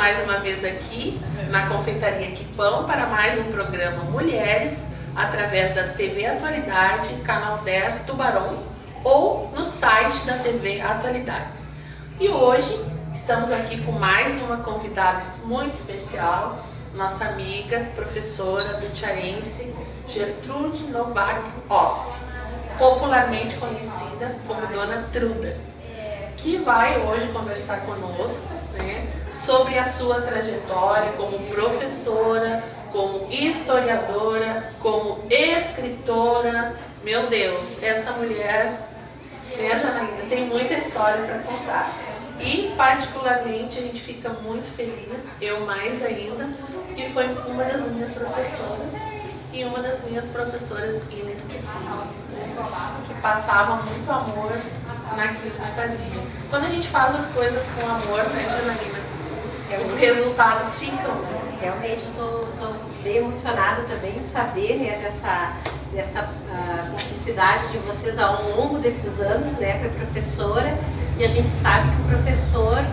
mais uma vez aqui na Confeitaria Quipão para mais um programa Mulheres, através da TV Atualidade, canal 10 Tubarão ou no site da TV Atualidades. E hoje estamos aqui com mais uma convidada muito especial, nossa amiga, professora bucharense Gertrude Novak Off, popularmente conhecida como Dona Truda, que vai hoje conversar conosco, né, sobre a sua trajetória como professora, como historiadora, como escritora. Meu Deus, essa mulher, né, Janaína, tem muita história para contar. E particularmente a gente fica muito feliz, eu mais ainda, que foi uma das minhas professoras e uma das minhas professoras inesquecíveis, né, que passava muito amor naquilo que fazia. Quando a gente faz as coisas com amor, né, Janaína, os resultados ficam, né? Realmente eu estou bem emocionada também em saber, né, dessa cumplicidade de vocês ao longo desses anos, né? Foi professora e a gente sabe que o professor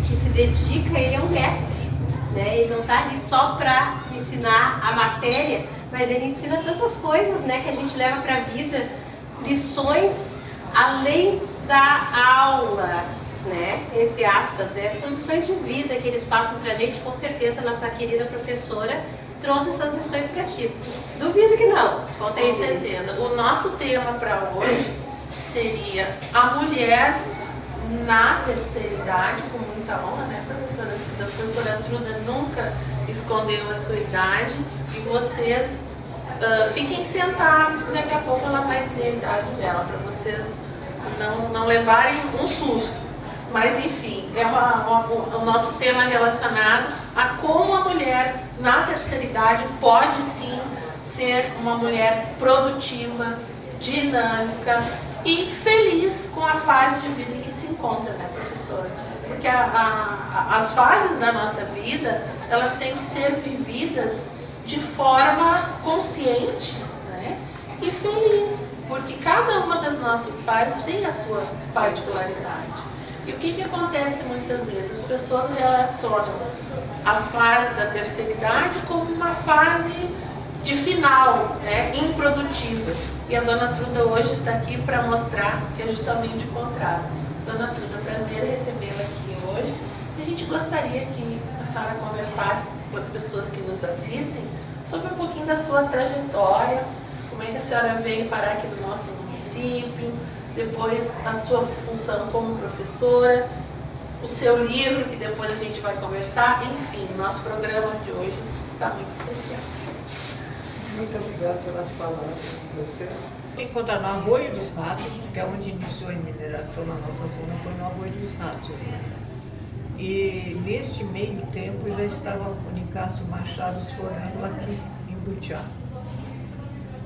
que se dedica, ele é um mestre, né? Ele não está ali só para ensinar a matéria, mas ele ensina tantas coisas, né, que a gente leva para a vida, lições além da aula, né, entre aspas, são lições de vida que eles passam pra gente. Com certeza nossa querida professora trouxe essas lições para ti. Duvido que não. Conta aí. Com certeza. O nosso tema para hoje seria a mulher na terceira idade, com muita honra, né, professora Truda? A professora Truda nunca escondeu a sua idade e vocês fiquem sentados, que daqui a pouco ela vai dizer a idade dela, para vocês não levarem um susto. Mas enfim, é o nosso tema relacionado a como a mulher na terceira idade pode sim ser uma mulher produtiva, dinâmica e feliz com a fase de vida em que se encontra, né, professora? Porque as fases da nossa vida, elas têm que ser vividas de forma consciente, né, e feliz, porque cada uma das nossas fases tem a sua particularidade. E o que acontece muitas vezes? As pessoas relacionam a fase da terceira idade como uma fase de final, né, improdutiva. E a Dona Truda hoje está aqui para mostrar que é justamente o contrário. Dona Truda, prazer em recebê-la aqui hoje. E a gente gostaria que a senhora conversasse com as pessoas que nos assistem sobre um pouquinho da sua trajetória, como é que a senhora veio parar aqui no nosso município, depois a sua função como professora, o seu livro, que depois a gente vai conversar. Enfim, nosso programa de hoje está muito especial. Muito obrigada pelas palavras de vocês. Se encontrar no Arroio dos Ratos, que é onde iniciou a mineração na nossa zona, foi no Arroio dos Ratos, né? E neste meio tempo já estava o Nicásio Machado explorando aqui em Butiá.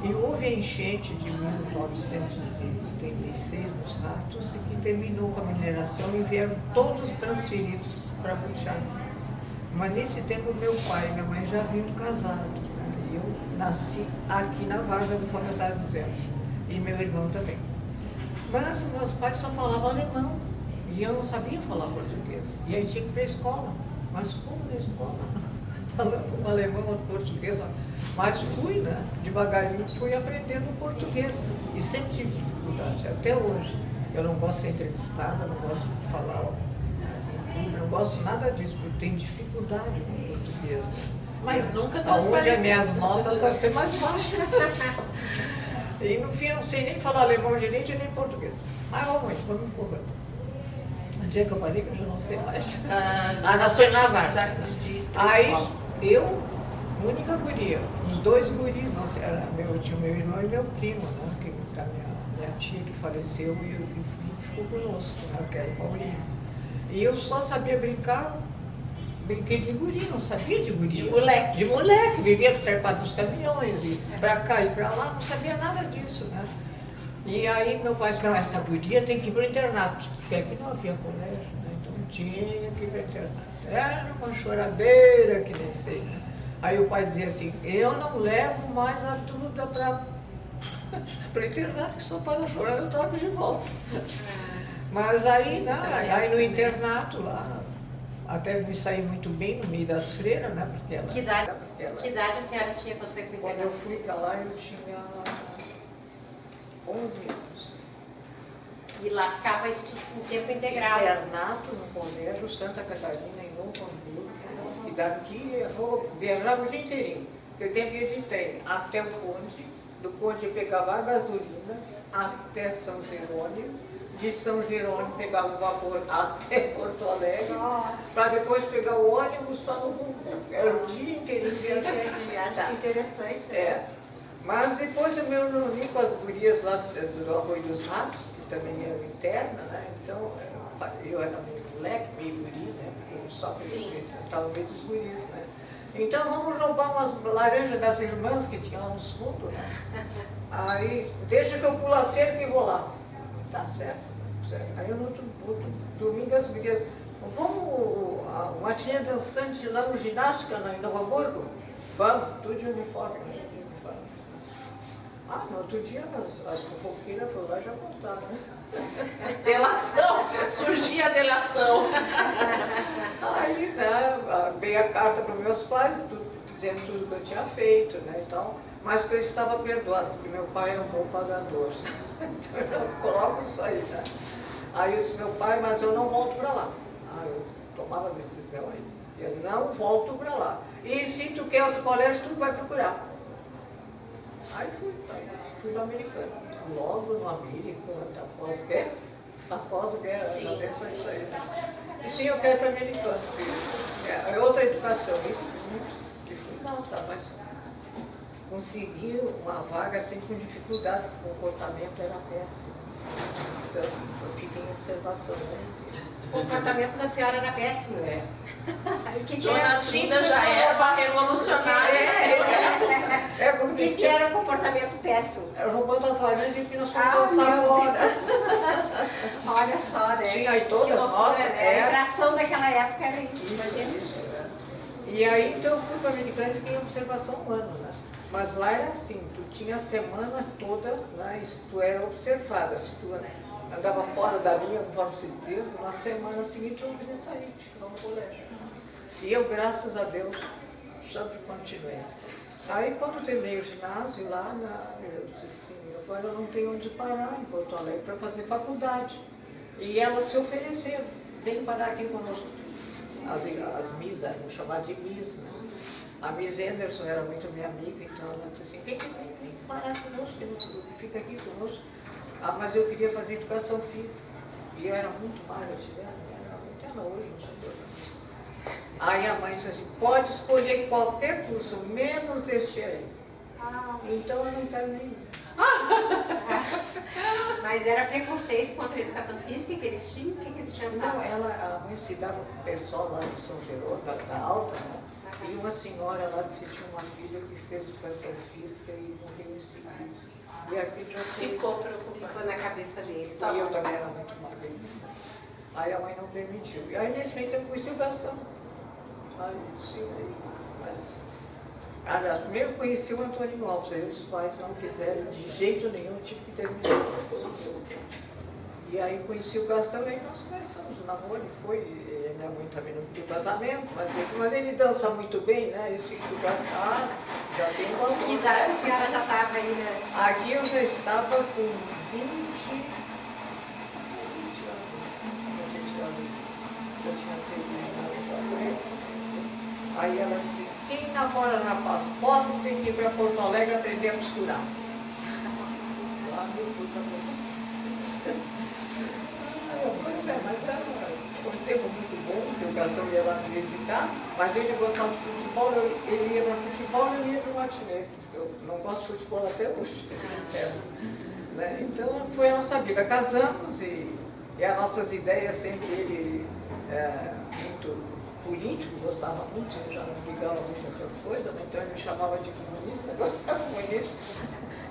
E houve a enchente de 1986 nos Ratos e que terminou com a mineração e vieram todos transferidos para Butiá. Mas nesse tempo meu pai e minha mãe já haviam casado, né? E eu nasci aqui na Vargem, conforme eu estava dizendo, e meu irmão também. Mas meus pais só falavam alemão e eu não sabia falar português. E aí tinha que ir para a escola. Mas como na escola? Falando alemão ou português? Mas fui, né? Devagarinho fui aprendendo português e sempre tive dificuldade, até hoje. Eu não gosto de ser entrevistada, não gosto de falar, não gosto nada disso, porque tenho dificuldade com português. Mas nunca onde as minhas notas vão ser mais baixas. E no fim eu não sei nem falar alemão direito nem português. Mas vamos empurrando. Onde é que eu parei que eu já não sei mais? Nasci na Vargem. Aí eu, única guria, os dois guris, tinha meu irmão e meu primo, né, que da minha tia que faleceu e ficou conosco, né, que era o Paulinho. E eu só sabia brincar, brinquei de guri, não sabia de guri. De moleque. De moleque, vivia trepado nos caminhões, e pra cá e pra lá, não sabia nada disso, né. E aí meu pai disse, não, esta guria tem que ir para o internato, porque aqui não havia colégio, né, então tinha que ir para o internato. Era uma choradeira que nem sei, né? Aí o pai dizia assim, eu não levo mais a Truda para o internato, que só para chorar eu trago de volta. Mas aí, aí no internato lá, até me saí muito bem no meio das freiras, né? Porque ela, Que idade a senhora tinha quando foi para o quando internato? eu fui para lá, eu tinha 11 anos. E lá ficava em tempo integral. Internato no colégio Santa Catarina, em Novo Hamburgo. E daqui eu viajava o dia inteirinho. Porque eu tinha de trem até o Conde, do Conde eu pegava a gasolina até São Jerônimo, de São Jerônimo pegava o vapor até Porto Alegre, para depois pegar o ônibus para Novo Hamburgo. Era o dia inteirinho viajando. Que interessante. Né? É. Mas depois eu me reuni com as gurias lá do Arroio dos Ratos, que também eram interna, né? Então eu era meio moleque, meio guri, né? Porque eu só estava no meio dos guris, né? Então vamos roubar umas laranjas das irmãs que tinham lá nos fundos, né? Aí, deixa que eu pulo a cerca e vou lá. Tá certo, certo. Aí no outro domingo as gurias, vamos uma tia dançante lá no ginástica, em Novo Hamburgo? Vamos, tudo de uniforme, né? No outro dia as fofoqueiras foram lá e já voltaram, né? Delação, surgia a delação. Aí, né, dei a carta para meus pais, dizendo tudo que eu tinha feito, né, e tal, mas que eu estava perdoado, porque meu pai era um bom pagador. Então eu coloco isso aí, né? Aí eu disse, meu pai, mas eu não volto para lá. Aí eu tomava a decisão aí, dizia, não volto para lá. E se tu quer outro colégio, tu vai procurar. Aí fui no americano, logo no americano, após guerra, Sim. já pensou isso aí, né? E sim, eu quero ir para americano, é outra educação, e fui não, sabe, mas consegui uma vaga assim com dificuldade, porque o comportamento era péssimo. Então, eu fiquei em observação, né? O comportamento da senhora era péssimo. É. O que Dona era? Truda já era uma revolucionária. O que era o comportamento péssimo? Era roubando as laranjas e que nós fomos Ah, dançar meu fora. Olha só, né? Sim, aí todas Que loucura, nós, né? A infração daquela época era isso, imagina. né? E aí então eu fui para a Americana e fiquei em observação um ano, né? Mas lá era assim, tu tinha a semana toda, né? Tu era observada, se tu andava fora da linha, conforme se dizia, na semana seguinte eu não podia sair, ficar no colégio. E eu, graças a Deus, sempre continuei. Aí quando eu terminei o ginásio lá, eu disse assim, agora eu não tenho onde parar em Porto Alegre para fazer faculdade. E elas se ofereceram, vem parar aqui conosco. As Miss, vamos chamar de Miss, né? A Miss Anderson era muito minha amiga, então ela disse assim, vem parar conosco, fica aqui conosco. Ah, mas eu queria fazer educação física. E eu era muito magra, até hoje não sou toda. Aí a mãe disse assim, pode escolher qualquer curso, menos este aí. Então eu não quero nenhum. Mas era preconceito contra a educação física que eles tinham? O que eles pensavam? Não, a mãe se dava com o pessoal lá de São Jerônimo, da Alta, né? E uma senhora lá disse que tinha uma filha que fez educação física e morreu em seguida. E aqui já Ficou preocupada. Ficou na cabeça deles. E eu também era muito magra. Aí a mãe não permitiu. E aí nesse meio tempo conheci o Gastão. Aí sim, aí. Aliás, primeiro conheci o Antônio Alves, aí os pais não quiseram de jeito nenhum, tive que terminar. E aí conheci o Gastão e nós começamos o namoro, foi, né, mãe também não pediu casamento, mas ele dança muito bem, né? Esse do Gastão, já tem um valor. Que idade a senhora já estava aí, né? Aqui eu já estava com 20 anos. Eu tinha feito. Aí ela disse, quem namora rapaz pobre tem que ir para Porto Alegre aprender a costurar. Lá eu fui para Porto Alegre. Pois é, mas foi um tempo muito bom, porque o Gastão ia lá me visitar, mas ele gostava de futebol, ele ia para futebol e eu ia para o matinê. Eu não gosto de futebol até hoje, né? Então foi a nossa vida. Casamos e as nossas ideias sempre, ele muito político, gostava muito, eu já não ligava muito essas coisas, né? Então ele me chamava de comunista, comunista,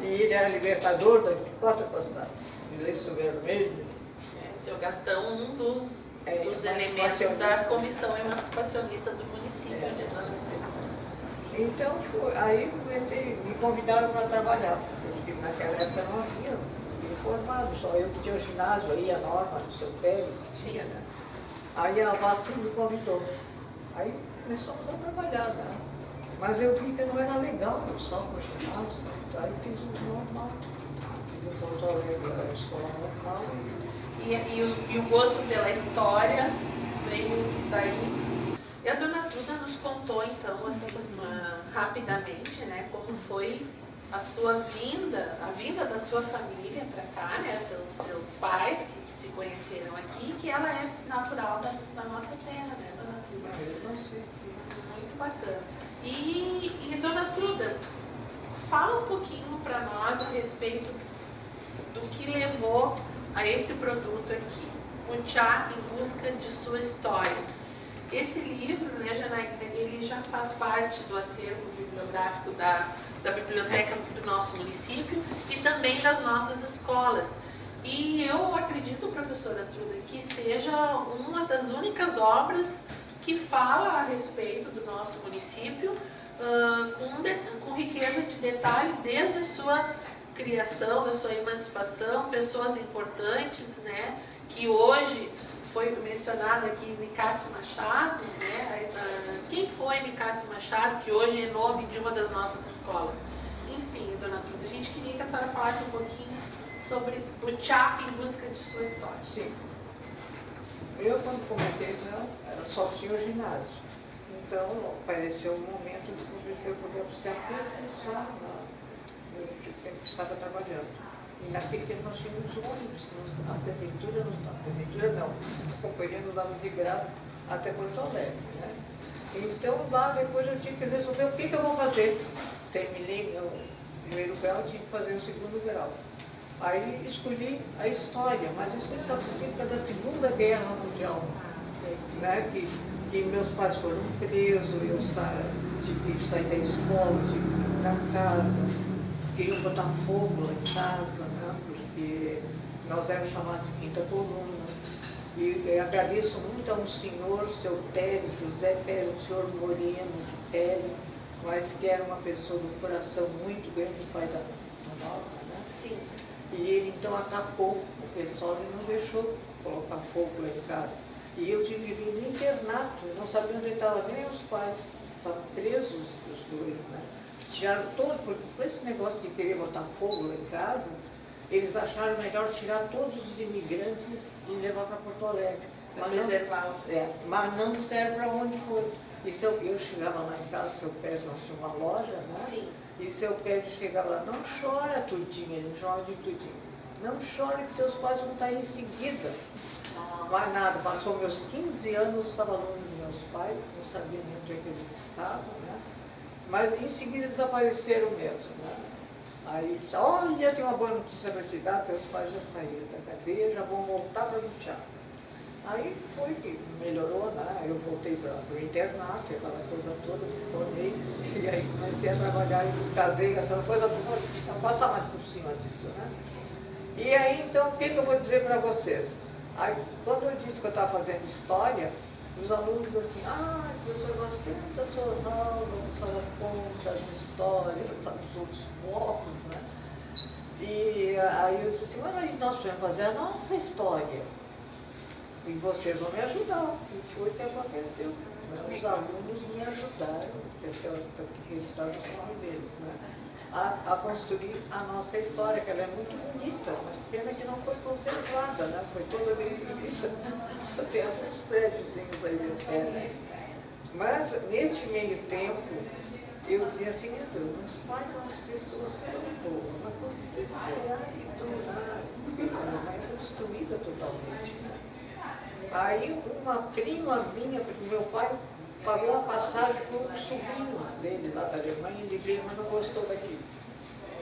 e ele era libertador da 24 Costa, de lenço vermelho. Seu Gastão, um dos elementos da Comissão Emancipacionista do município. Então, aí comecei, me convidaram para trabalhar, porque naquela época não havia formado, só eu que tinha o ginásio aí, a Norma, do seu Pérez, que tinha, né? Aí a Vassi me convidou. Aí começamos a trabalhar, né? Mas eu vi que não era legal só com o ginásio. Aí fiz o normal. Fiz o Porto Alegre, a escola local. E o gosto pela história veio daí. E a dona Truda nos contou, então, assim, rapidamente, né, como foi a sua vinda, a vinda da sua família para cá, né, seus pais que se conheceram aqui, que ela é natural da nossa terra, né, dona Truda? Eu não sei. Muito bacana. E dona Truda, fala um pouquinho para nós a respeito do que levou a esse produto aqui, o Chá em Busca de Sua História. Esse livro, né, Janaína, ele já faz parte do acervo bibliográfico da biblioteca do nosso município e também das nossas escolas. E eu acredito, professora Truda, que seja uma das únicas obras que fala a respeito do nosso município com riqueza de detalhes desde a sua criação, da sua emancipação, pessoas importantes, né, que hoje foi mencionado aqui Nicásio Machado, né, quem foi Nicásio Machado, que hoje é nome de uma das nossas escolas. Enfim, dona Truda, a gente queria que a senhora falasse um pouquinho sobre o Chá em Busca de Sua História. Sim. Eu, quando comecei, só tinha o ginásio. Então, apareceu um momento de comecei a poder se aperfeiçoar no tempo que estava trabalhando. E naquele tempo nós tínhamos ônibus, a prefeitura não, a companhia nos dava de graça até Porto Alegre, né? Então, lá depois eu tinha que resolver o que eu vou fazer. Terminei o primeiro grau, tinha que fazer o segundo grau. Aí escolhi a história, mas especialmente da Segunda Guerra Mundial, né? Que meus pais foram presos, eu tive que sair da escola, tive que ir para casa, queriam botar fogo lá em casa, né? Porque nós éramos chamados de quinta coluna. E agradeço muito a um senhor, seu Pérez, José Pérez, um senhor moreno de pele, mas que era uma pessoa de um coração muito grande, o pai da Nova, né? Sim. E ele então atacou o pessoal e não deixou colocar fogo lá em casa. E eu tive que vir no internato, eu não sabia onde estavam nem os pais, estavam presos os dois, né? Tiraram todo, porque com esse negócio de querer botar fogo lá em casa, eles acharam melhor tirar todos os imigrantes e levar para Porto Alegre. Para preservá-los. Mas não serve para onde foi. E eu chegava lá em casa, seu Pérez, nós tinha uma loja, né? Sim. E seu Pérez chegava lá, não chora, Tudinha, ele chora de Tudinha. Não chora que teus pais vão estar aí em seguida. Mas nada, passou meus 15 anos, estava longe dos meus pais, não sabia nem onde é que eles estavam, né? Mas em seguida desapareceram mesmo, né? Aí disse, olha, tem uma boa notícia para te dar, teus pais já saíram da cadeia, já vão voltar para o teatro. Aí foi que melhorou, né? Eu voltei para o internato, aquela coisa toda, me formei, e aí comecei a trabalhar e casei, essa coisa toda, não passa mais por cima disso, né? E aí, então, o que eu vou dizer para vocês? Aí, quando eu disse que eu estava fazendo história, os alunos assim, professor, eu gosto tanto das suas aulas, a senhora conta as histórias, dos outros blocos, né? E aí eu disse assim, mas nós podemos fazer a nossa história. E vocês vão me ajudar. E foi o que aconteceu. Né? Os alunos me ajudaram, eu registrar o nome deles, né? A construir a nossa história, que ela é muito bonita, mas pena que não foi conservada, né? Foi toda destruída. Só tem alguns prédiozinhos aí de terra. Mas, neste meio tempo, eu dizia assim, meu Deus, meus pais são as pessoas tão boas, mas por que será que minha mãe foi destruída totalmente, né? Aí uma prima minha, porque meu pai pagou uma passagem para um sobrinho dele lá da Alemanha, ele veio, mas não gostou daqui.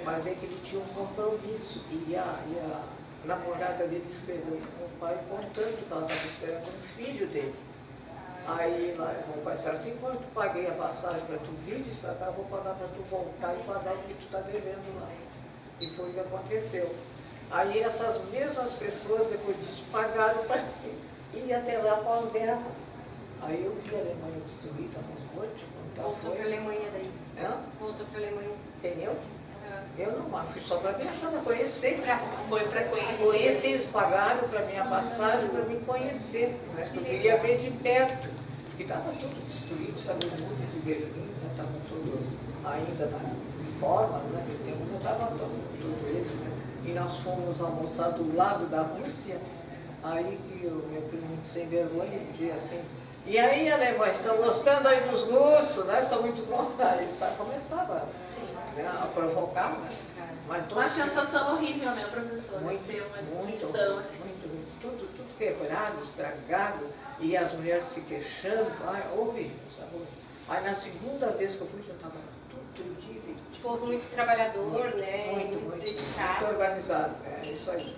Mas é que ele tinha um compromisso, e a namorada dele escreveu para o pai contando que ela estava esperando um filho dele. Aí lá, meu pai disse assim, quando tu paguei a passagem para tu vires para cá, eu vou pagar para tu voltar e pagar o que tu está devendo lá. E foi o que aconteceu. Aí essas mesmas pessoas, depois disso, pagaram para ir até lá para a Guerra. Aí eu vi a Alemanha destruída, mas muito. Voltou para a Alemanha daí. Hã? Voltou para a Alemanha. Entendeu? Eu não, mas fui só para viajar, para conhecer. Foi para conhecer. Conhecer, eles pagaram para minha passagem, para me conhecer. Mas eu queria ver de perto. Porque estava tudo destruído, estava o muro de Berlim, estava tudo ainda na forma, né? Naquele tempo não estava tudo isso, né? E nós fomos almoçar do lado da Rússia, aí que o meu primo sem vergonha dizia assim, e aí, alemães, estão gostando aí dos russos, né? São muito bons. Aí ele só começava a provocar, né? Mas uma sensação horrível, né, professora? Muito, ver uma muito, destruição assim. muito, tudo quebrado, estragado, e as mulheres se queixando, ai, horrível, sabe? Aí na segunda vez que eu fui, já estava tudo direitinho. Povo muito trabalhador, né? Muito dedicado. Muito organizado, é isso aí.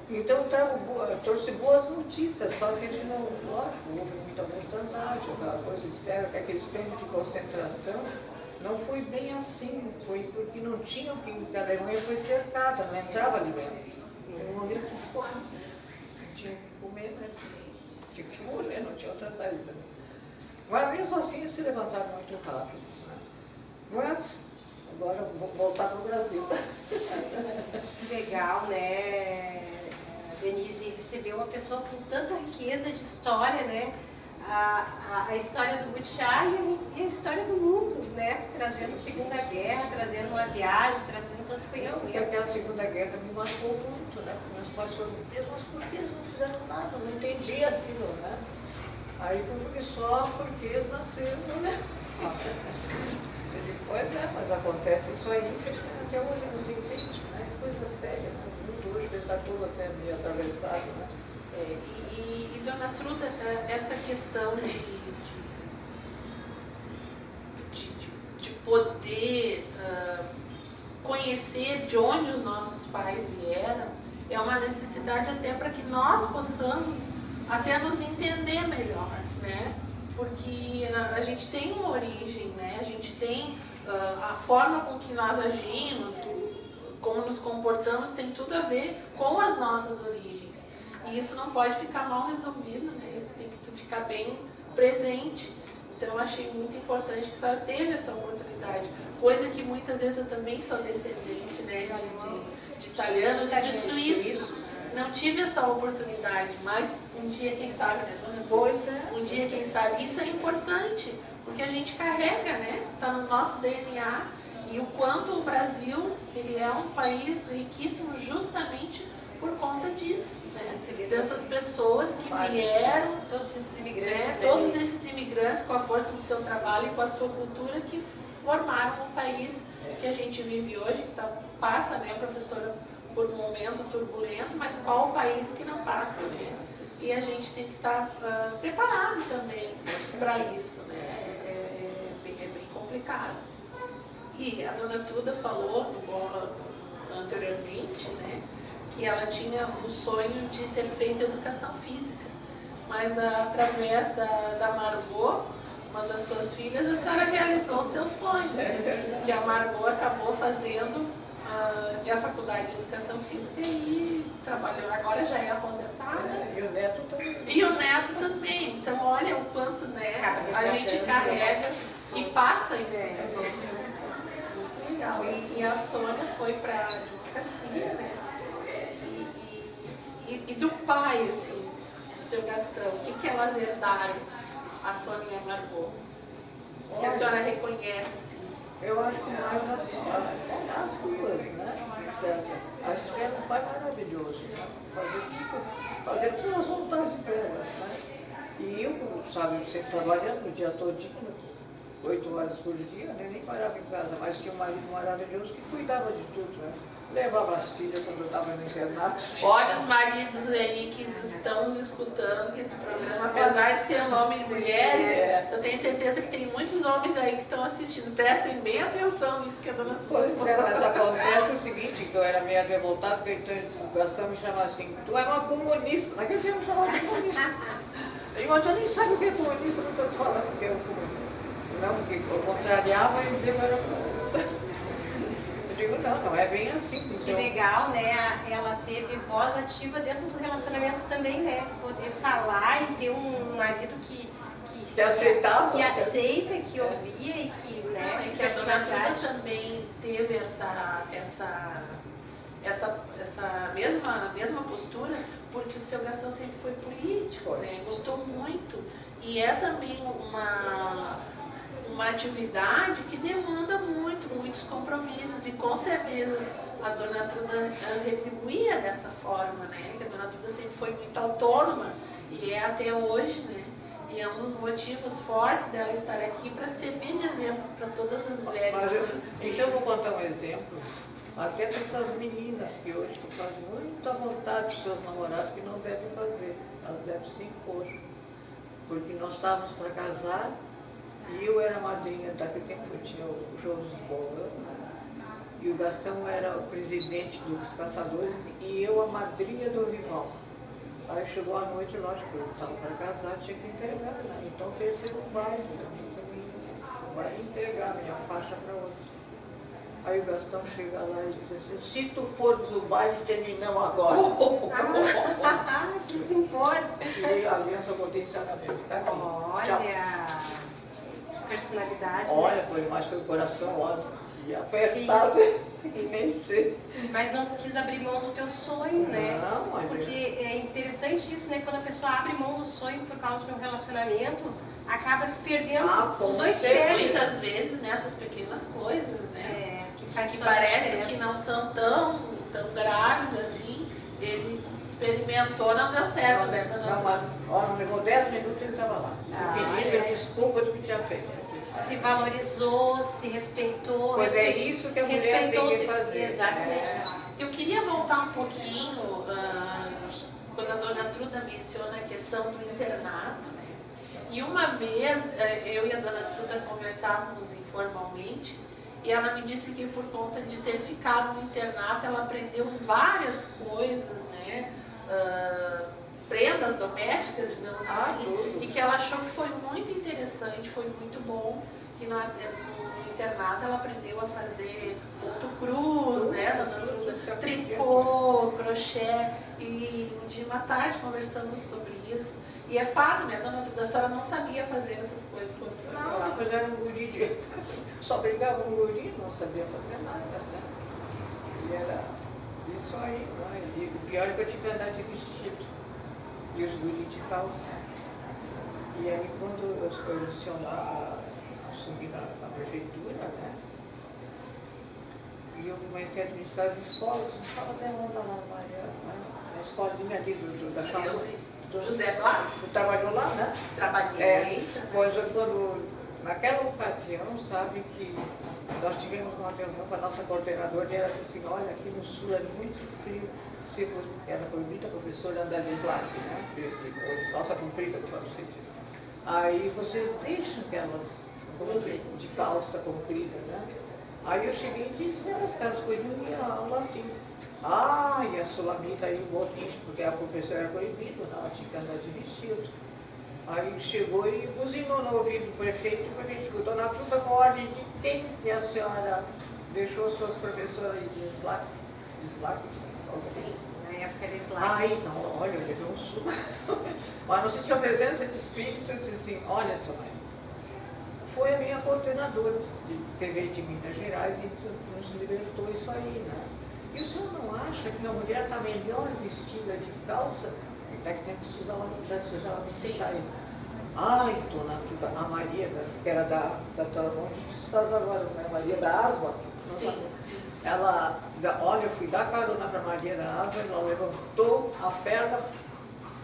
Então trouxe boas notícias, só que a gente não, lógico, houve muita mortandade, aquela coisa externa, que aqueles campos de concentração não foi bem assim, foi porque não tinham que a Alemanha foi cercada, não entrava alimento. Eu morri de fome, não tinha que comer, né? Tinha que morrer, não tinha outra saída. Mas mesmo assim se levantaram muito rápido. Né? Mas agora vou voltar para o Brasil. Que legal, né, Denise, receber uma pessoa com tanta riqueza de história, né? A história do Butchá e a história do mundo, né? Trazendo a Segunda Guerra, trazendo uma viagem, trazendo tanto Porque conhecimento. aquela Segunda Guerra me marcou muito, né? Porque meus pais foram presos, mas por que eles não fizeram nada? Eu não entendi aquilo, né? Aí eu vi só porque eles nasceram, né? Eu digo, pois é, mas acontece isso aí, infelizmente até hoje não se entende, né? Coisa séria, né? O mundo hoje está todo até meio atravessado, né? E dona Truda, essa questão de poder conhecer de onde os nossos pais vieram é uma necessidade até para que nós possamos até nos entender melhor, né? Porque a gente tem uma origem, né? A gente tem a forma com que nós agimos, como nos comportamos, tem tudo a ver com as nossas origens. E isso não pode ficar mal resolvido, né? Isso tem que ficar bem presente. Então eu achei muito importante que a senhora teve essa oportunidade. Coisa que muitas vezes eu também sou descendente, né? De italianos e de suíços. Não tive essa oportunidade, mas um dia quem sabe, né, dona? Pois é. Um dia quem sabe. Isso é importante, porque a gente carrega, né? Está no nosso DNA. E o quanto o Brasil, ele é um país riquíssimo justamente por conta disso, né? Dessas pessoas que vieram, todos esses imigrantes, né? Todos esses imigrantes com a força do seu trabalho e com a sua cultura que formaram o país que a gente vive hoje, que passa, né, professora, por um momento turbulento, mas qual o país que não passa, né? E a gente tem que estar preparado também para isso, né? É bem complicado. E a dona Truda falou anteriormente, né, que ela tinha o sonho de ter feito educação física, mas através da Margot, uma das suas filhas, a senhora realizou o seu sonho, né? Que a Margot acabou fazendo a faculdade de educação física e trabalhou, agora já é aposentada. E o neto também. E o neto também. Então olha o quanto, né, a gente carrega e passa isso para os outros. Muito legal. E a Sônia foi para a advocacia, né? E do pai, assim, do seu Gastão, o que elas herdaram, a Sônia e a Margot? Que a senhora reconhece, assim? Eu acho que mais as duas, né? Elas tiveram um pai maravilhoso, né? Fazer todas as vontades delas, né? E eu, sabe, sempre trabalhando o dia todinho, 8 horas por dia, né? Nem parava em casa, mas tinha um marido maravilhoso que cuidava de tudo, né? Levava as filhas quando eu estava no internato. Olha os maridos aí que estão nos escutando, esse programa, apesar de ser nome de mulheres, eu tenho certeza que tem muitos homens aí que estão assistindo. Prestem bem atenção nisso que a dona Truda Pois é, mas acontece o seguinte, que eu era meio revoltado, porque a educação me chamava assim, tu é uma comunista, naquele tempo me chamava de comunista. E mas eu nem sabe o que é comunista, não estou te falando que eu não, porque eu contrariava e dizia que eu era comunista. Eu digo, não é bem assim. Então... Que legal, né? Ela teve voz ativa dentro do relacionamento também, né? Poder falar e ter um marido que Que aceitava. que aceita, que ouvia e que, né, que a dona Truda também teve essa mesma postura, porque o seu Gastão sempre foi político, né? Gostou muito. E é também uma atividade que demanda muitos compromissos. E com certeza a dona Truda retribuía dessa forma, né? Que a dona Truda sempre foi muito autônoma e é até hoje, né? E é um dos motivos fortes dela estar aqui para servir de exemplo para todas as mulheres. Então, vou contar um exemplo, até para essas meninas que hoje fazem muita vontade dos seus namorados que não devem fazer, elas devem se impor. Porque nós estávamos para casar e eu era madrinha, daquele tempo eu tinha o João Lisboa, e o Gastão era o presidente dos caçadores e eu a madrinha do rival. Aí chegou a noite, lógico, eu estava para casar, tinha que entregar, né? Então ofereceram um baile, vai entregar a minha faixa para outra. Aí o Gastão chega lá e diz assim, se tu fores o baile, terminamos agora. Que se importa. Tirei a aliança, botei em cima da mesa, tá aqui. Olha, personalidade. Olha, né? Mas foi o coração, olha, e apertado, e nem sei. Mas não quis abrir mão do teu sonho, né? Não, mas... Porque é interessante isso, né? Quando a pessoa abre mão do sonho por causa de um relacionamento, acaba se perdendo, os dois se perdem. Muitas vezes nessas pequenas coisas, né? Que faz que toda a parece diferença. que não são tão graves assim, ele experimentou, não deu certo, né? Não, mas não levou 10 minutos e ele estava lá. Pedindo desculpa do que tinha feito. Se valorizou, se respeitou. Pois é isso que a mulher tem que fazer. Exatamente. Eu queria voltar um pouquinho, quando a dona Truda menciona a questão do internato, né? E uma vez, eu e a dona Truda conversávamos informalmente, e ela me disse que por conta de ter ficado no internato, ela aprendeu várias coisas, né? Prendas domésticas, digamos assim, e que ela achou que foi muito interessante, foi muito bom, que no internato ela aprendeu a fazer ponto cruz, né, dona Truda, tricô, crochê, e um dia uma tarde conversamos sobre isso. E é fato, né, dona Truda, a senhora não sabia fazer essas coisas quando foi Não, lá. mas era um guri, só brigava com um guri, não sabia fazer nada, né? E era isso aí, né? E o pior é que eu tinha que andar de vestido. E os guris de calça. E aí quando eu assumi na prefeitura, né? E eu comecei a administrar as escolas, não estava até onda lá, na escolinha ali da Chamada. Do José Blas? Tu trabalhou lá, né? Trabalhei. Pois naquela ocasião, sabe, que nós tivemos uma reunião com a nossa coordenadora e ela disse assim, olha, aqui no sul é muito frio. Se fosse, era proibida a professora andar de slack, né? De calça comprida, como você diz. Aí vocês deixam que elas de calça comprida, né? Aí eu cheguei e disse, né, que elas podiam ir à aula assim. E a Sulamita aí, o botiche, porque a professora era proibida, ela tinha que andar de vestido. Aí chegou e buzinou no ouvido do prefeito, e o prefeito escutou, na Truda, com ordem de quem que a senhora deixou suas professoras de slack? Sim, na época era slack. Ai, não, olha, eu levei um suco. Mas não sentiu a presença de espírito e disse assim, olha só, foi a minha coordenadora de TV de Minas Gerais e nos libertou isso aí, né? E o senhor não acha que a mulher está melhor vestida de calça? Naquele tempo se usava Sim. saia. Ai, dona Truda, a Maria, que era da onde tu estás agora, né? Maria da Asma. Sim. Ela dizia, olha, eu fui dar carona para Maria da Asma, ela levantou a perna,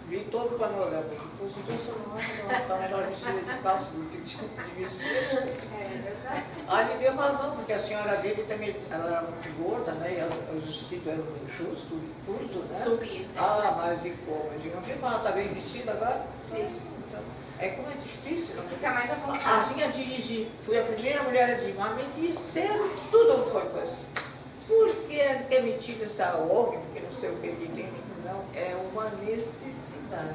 vi todo o panorama. Depois, então, você não acha que ela está melhor vestida de calça do que de vestido? É verdade. Aí ele deu razão, porque a senhora dele também, ela era muito gorda, né? E os vestidos eram meio justos, curto, né? Subir. Mas e como? Eu digo, não viu como ela está bem vestida agora? Sim. Então, como é difícil, não Fica mais à vontade. Assim a dirigir. Fui a primeira mulher a dirigir, mas me disseram tudo não foi coisa. Porque é metida essa ordem, porque não sei o que ele tem. Não, é uma necessidade.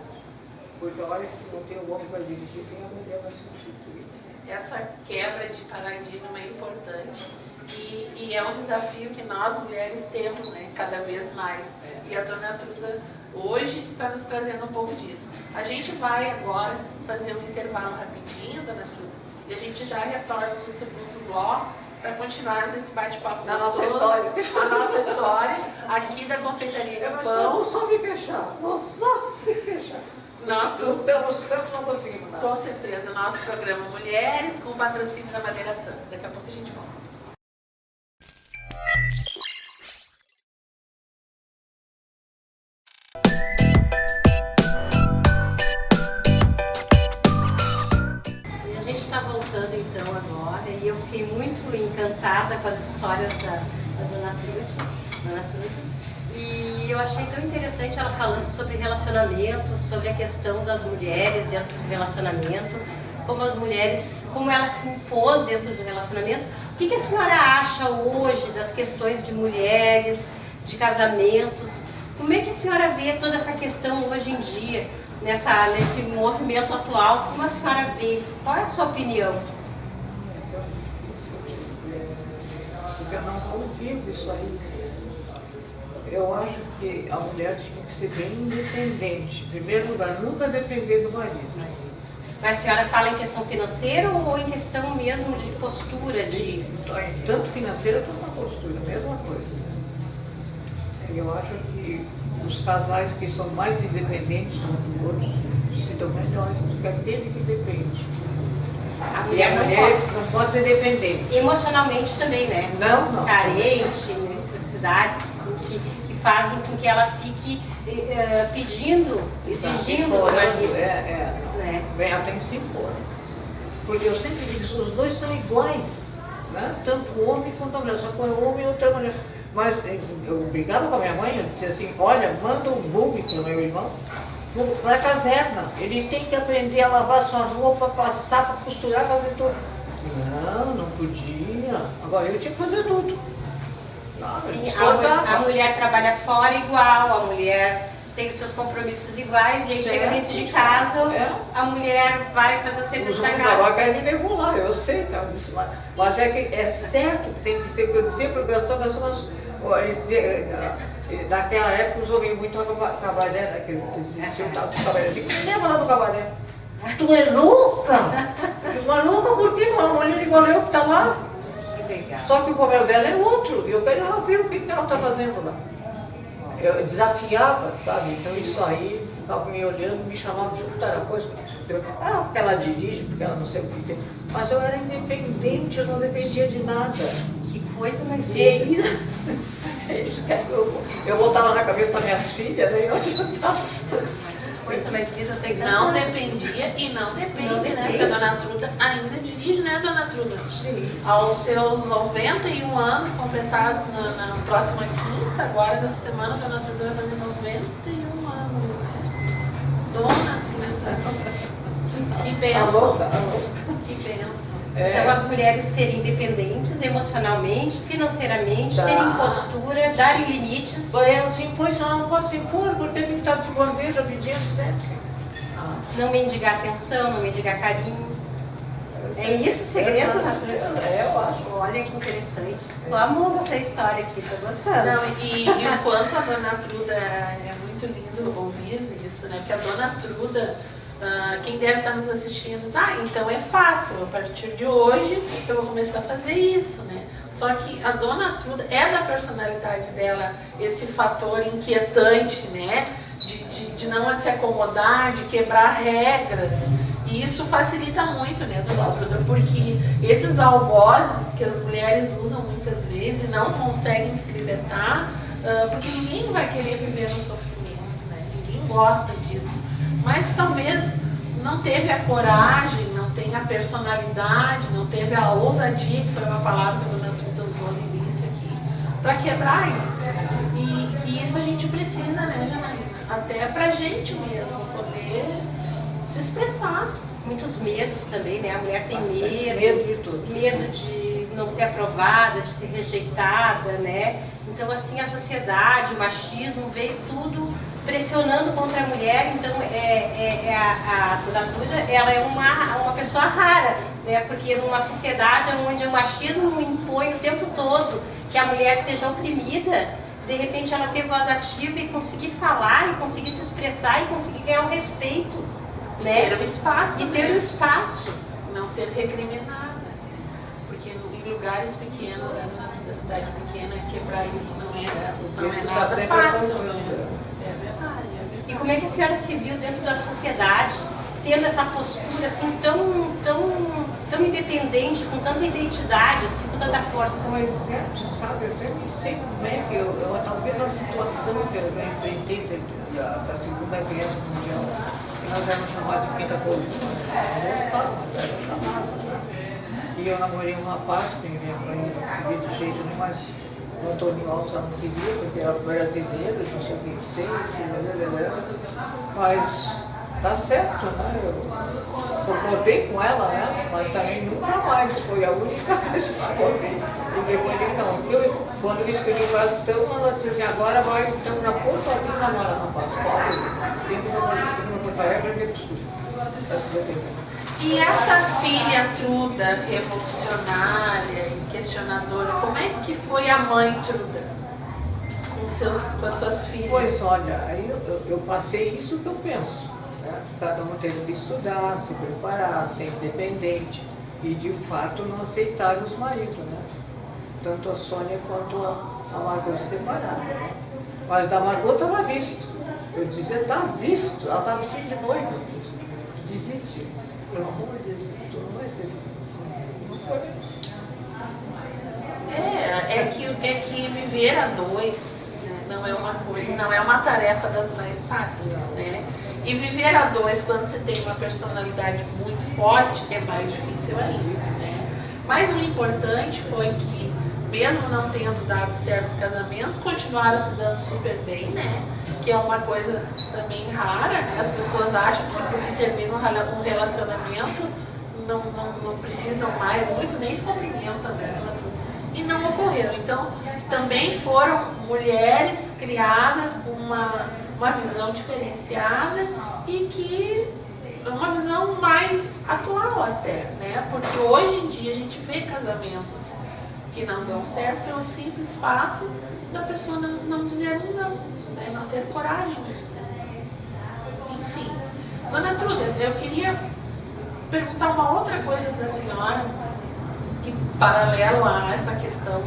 Porque olha que não tem o homem para dirigir, tem a mulher para substituir. Essa quebra de paradigma é importante e é um desafio que nós mulheres temos, né, cada vez mais. E a dona Truda hoje está nos trazendo um pouco disso. A gente vai agora fazer um intervalo rapidinho, dona Truda, e a gente já retorna no segundo bloco para continuarmos esse bate-papo Na gostoso, nossa história. a nossa história, aqui da Confeitaria do Pão. Vou só me queixar, vou só me queixar. Nosso, Não conseguimos nada. com certeza, nosso programa Mulheres com o patrocínio da Madeira Santa. Daqui a pouco a gente volta. E a gente está voltando então agora e eu fiquei muito encantada com as histórias da Dona Trude. E eu achei tão interessante ela falando sobre relacionamento, sobre a questão das mulheres dentro do relacionamento, como as mulheres, como ela se impôs dentro do relacionamento. O que a senhora acha hoje das questões de mulheres, de casamentos? Como é que a senhora vê toda essa questão hoje em dia, nesse movimento atual? Como a senhora vê? Qual é a sua opinião? Porque eu não convivo isso aí. Eu acho que a mulher tinha que ser bem independente. Em primeiro lugar, nunca depender do marido. Mas a senhora fala em questão financeira ou em questão mesmo de postura, de... Tanto financeira quanto na postura, mesma coisa. Eu acho que os casais que são mais independentes uns dos outros se dão melhores do que aquele que depende. A E a mulher mulher não pode ser dependente. emocionalmente também, né? Não. Carente, necessidades assim, que fazem com que ela fique pedindo, exigindo do marido. Né? Ela tem que se impor. Porque eu sempre digo que os dois são iguais, né? Tanto o homem quanto a mulher, só que o homem é outra mulher. Mas eu brigava com a minha mãe, eu disse assim, olha, manda o Bumi, que é o meu irmão, para a caserna. Ele tem que aprender a lavar sua roupa, passar, para costurar, fazer tudo. Não podia. Agora eu tinha que fazer tudo. Sim, a mulher trabalha fora igual, a mulher tem os seus compromissos iguais, e aí chega dentro de casa, a mulher vai fazer o serviço da casa. Agora querem me regular, eu sei, tá? Mas é que é certo que tem que ser, porque eu dizia para o Gastão, naquela época os homens muito cabaré, né? Que existiam tal de cabaré. Eu digo, me leva lá no cabaré. Tu é louca? Tu é louca porque uma mulher igual eu que está lá. Só que o papel dela é outro. E eu quero ver o que ela está fazendo lá. Eu desafiava, sabe? Então isso aí, ficava me olhando, me chamava de outra coisa. Porque ela dirige, porque ela não sei o que tem. Mas eu era independente, eu não dependia de nada. Que coisa mais linda. Eu botava na cabeça das minhas filhas, daí eu adiantava. Coisa mais linda, eu tenho Não dependia e não depende, né? Porque a dona Truda ainda dirige, né, dona Truda? Sim. Aos seus 91 anos, completados na próxima quinta, agora dessa semana, a dona Truda vai fazer 91 anos. Dona Truda. Que bênção. Que bênção. Então as mulheres serem independentes emocionalmente, financeiramente, terem postura, darem limites. Ela se impõe, ela não pode se impor, porque tem que estar de bandeja pedindo sempre. Não mendigar atenção, não mendigar carinho. É isso o segredo, Natura? Eu acho. Olha que interessante. Tô amando essa história aqui, tô gostando. Não, e o quanto a dona Truda é muito lindo ouvir isso, né? Porque a dona Truda, quem deve estar nos assistindo, então é fácil, a partir de hoje eu vou começar a fazer isso, né? Só que a dona Truda é da personalidade dela esse fator inquietante, né? De não se acomodar, de quebrar regras. E isso facilita muito, né, dona Truda? Porque esses algozes que as mulheres usam muitas vezes e não conseguem se libertar, porque ninguém vai querer viver no sofrimento, né? Ninguém gosta disso. Mas talvez não teve a coragem, não tem a personalidade, não teve a ousadia, que foi uma palavra que a dona Truda usou no início aqui, para quebrar isso. E isso a gente precisa, né, Janaína? Até pra gente mesmo poder se expressar. Muitos medos também, né? A mulher tem medo. Medo de tudo. Medo de não ser aprovada, de ser rejeitada, né? Então, assim, a sociedade, o machismo, veio tudo pressionando contra a mulher. Então, a Dona Truda, ela é uma pessoa rara, né? Porque numa sociedade onde o machismo impõe o tempo todo que a mulher seja oprimida, de repente ela ter voz ativa e conseguir falar, e conseguir se expressar, e conseguir ganhar um respeito. Ter um espaço. E ter um espaço. Não ser recriminada. Porque em lugares pequenos, na cidade pequena, quebrar isso não é nada fácil. Né? É verdade. E como é que a senhora se viu dentro da sociedade, tendo essa postura assim tão independente, com tanta identidade, assim, com tanta força? Um exemplo, sabe? Eu até nem sei como é que talvez a situação que eu enfrentei da Segunda Guerra Mundial, que nós éramos chamados de quinta coluna, e eu namorei um rapaz que minha mãe não queria de jeito nenhum, mas o Antônio Alves não queria, porque era brasileiro, não sei o que tem, mas tá certo, né? Eu concordei com ela, né? Mas também nunca mais, foi a única vez que eu concordei. E depois ele não. Quando eu escolhi o bastão, ela disse assim, agora vai então para Porto Alegre namorar na Pascoal, tem que namorar no Porto Alegre para ver costura. E essa filha Truda, revolucionária e questionadora, como é que foi a mãe Truda com as suas filhas? Pois olha, aí eu passei isso que eu penso. Né? Cada uma teve que estudar, se preparar, ser independente e de fato não aceitar os maridos, né? Tanto a Sônia quanto a Margot separaram. Né? Mas da Margot estava visto. Eu dizia, está visto, ela estava vestida de noiva. Desiste. Pelo amor de Deus, tu não vai ser. Não foi. É que viver a dois não é uma coisa, não é uma tarefa das mais fáceis, né? E viver a dois quando você tem uma personalidade muito forte é mais difícil ainda, né? Mas o importante foi que, mesmo não tendo dado certos casamentos, continuaram se dando super bem, né? Que é uma coisa também rara, né? As pessoas acham que porque termina um relacionamento não precisam mais, muitos nem se cumprimentam, né? E não ocorreu. Então, também foram mulheres criadas com uma visão diferenciada e que uma visão mais atual até, né? Porque hoje em dia a gente vê casamentos que não dão certo pelo simples fato da pessoa não dizer um não, né? Não ter coragem de dizer. Enfim. Dona Truda, eu queria perguntar uma outra coisa para a senhora, que paralelo a essa questão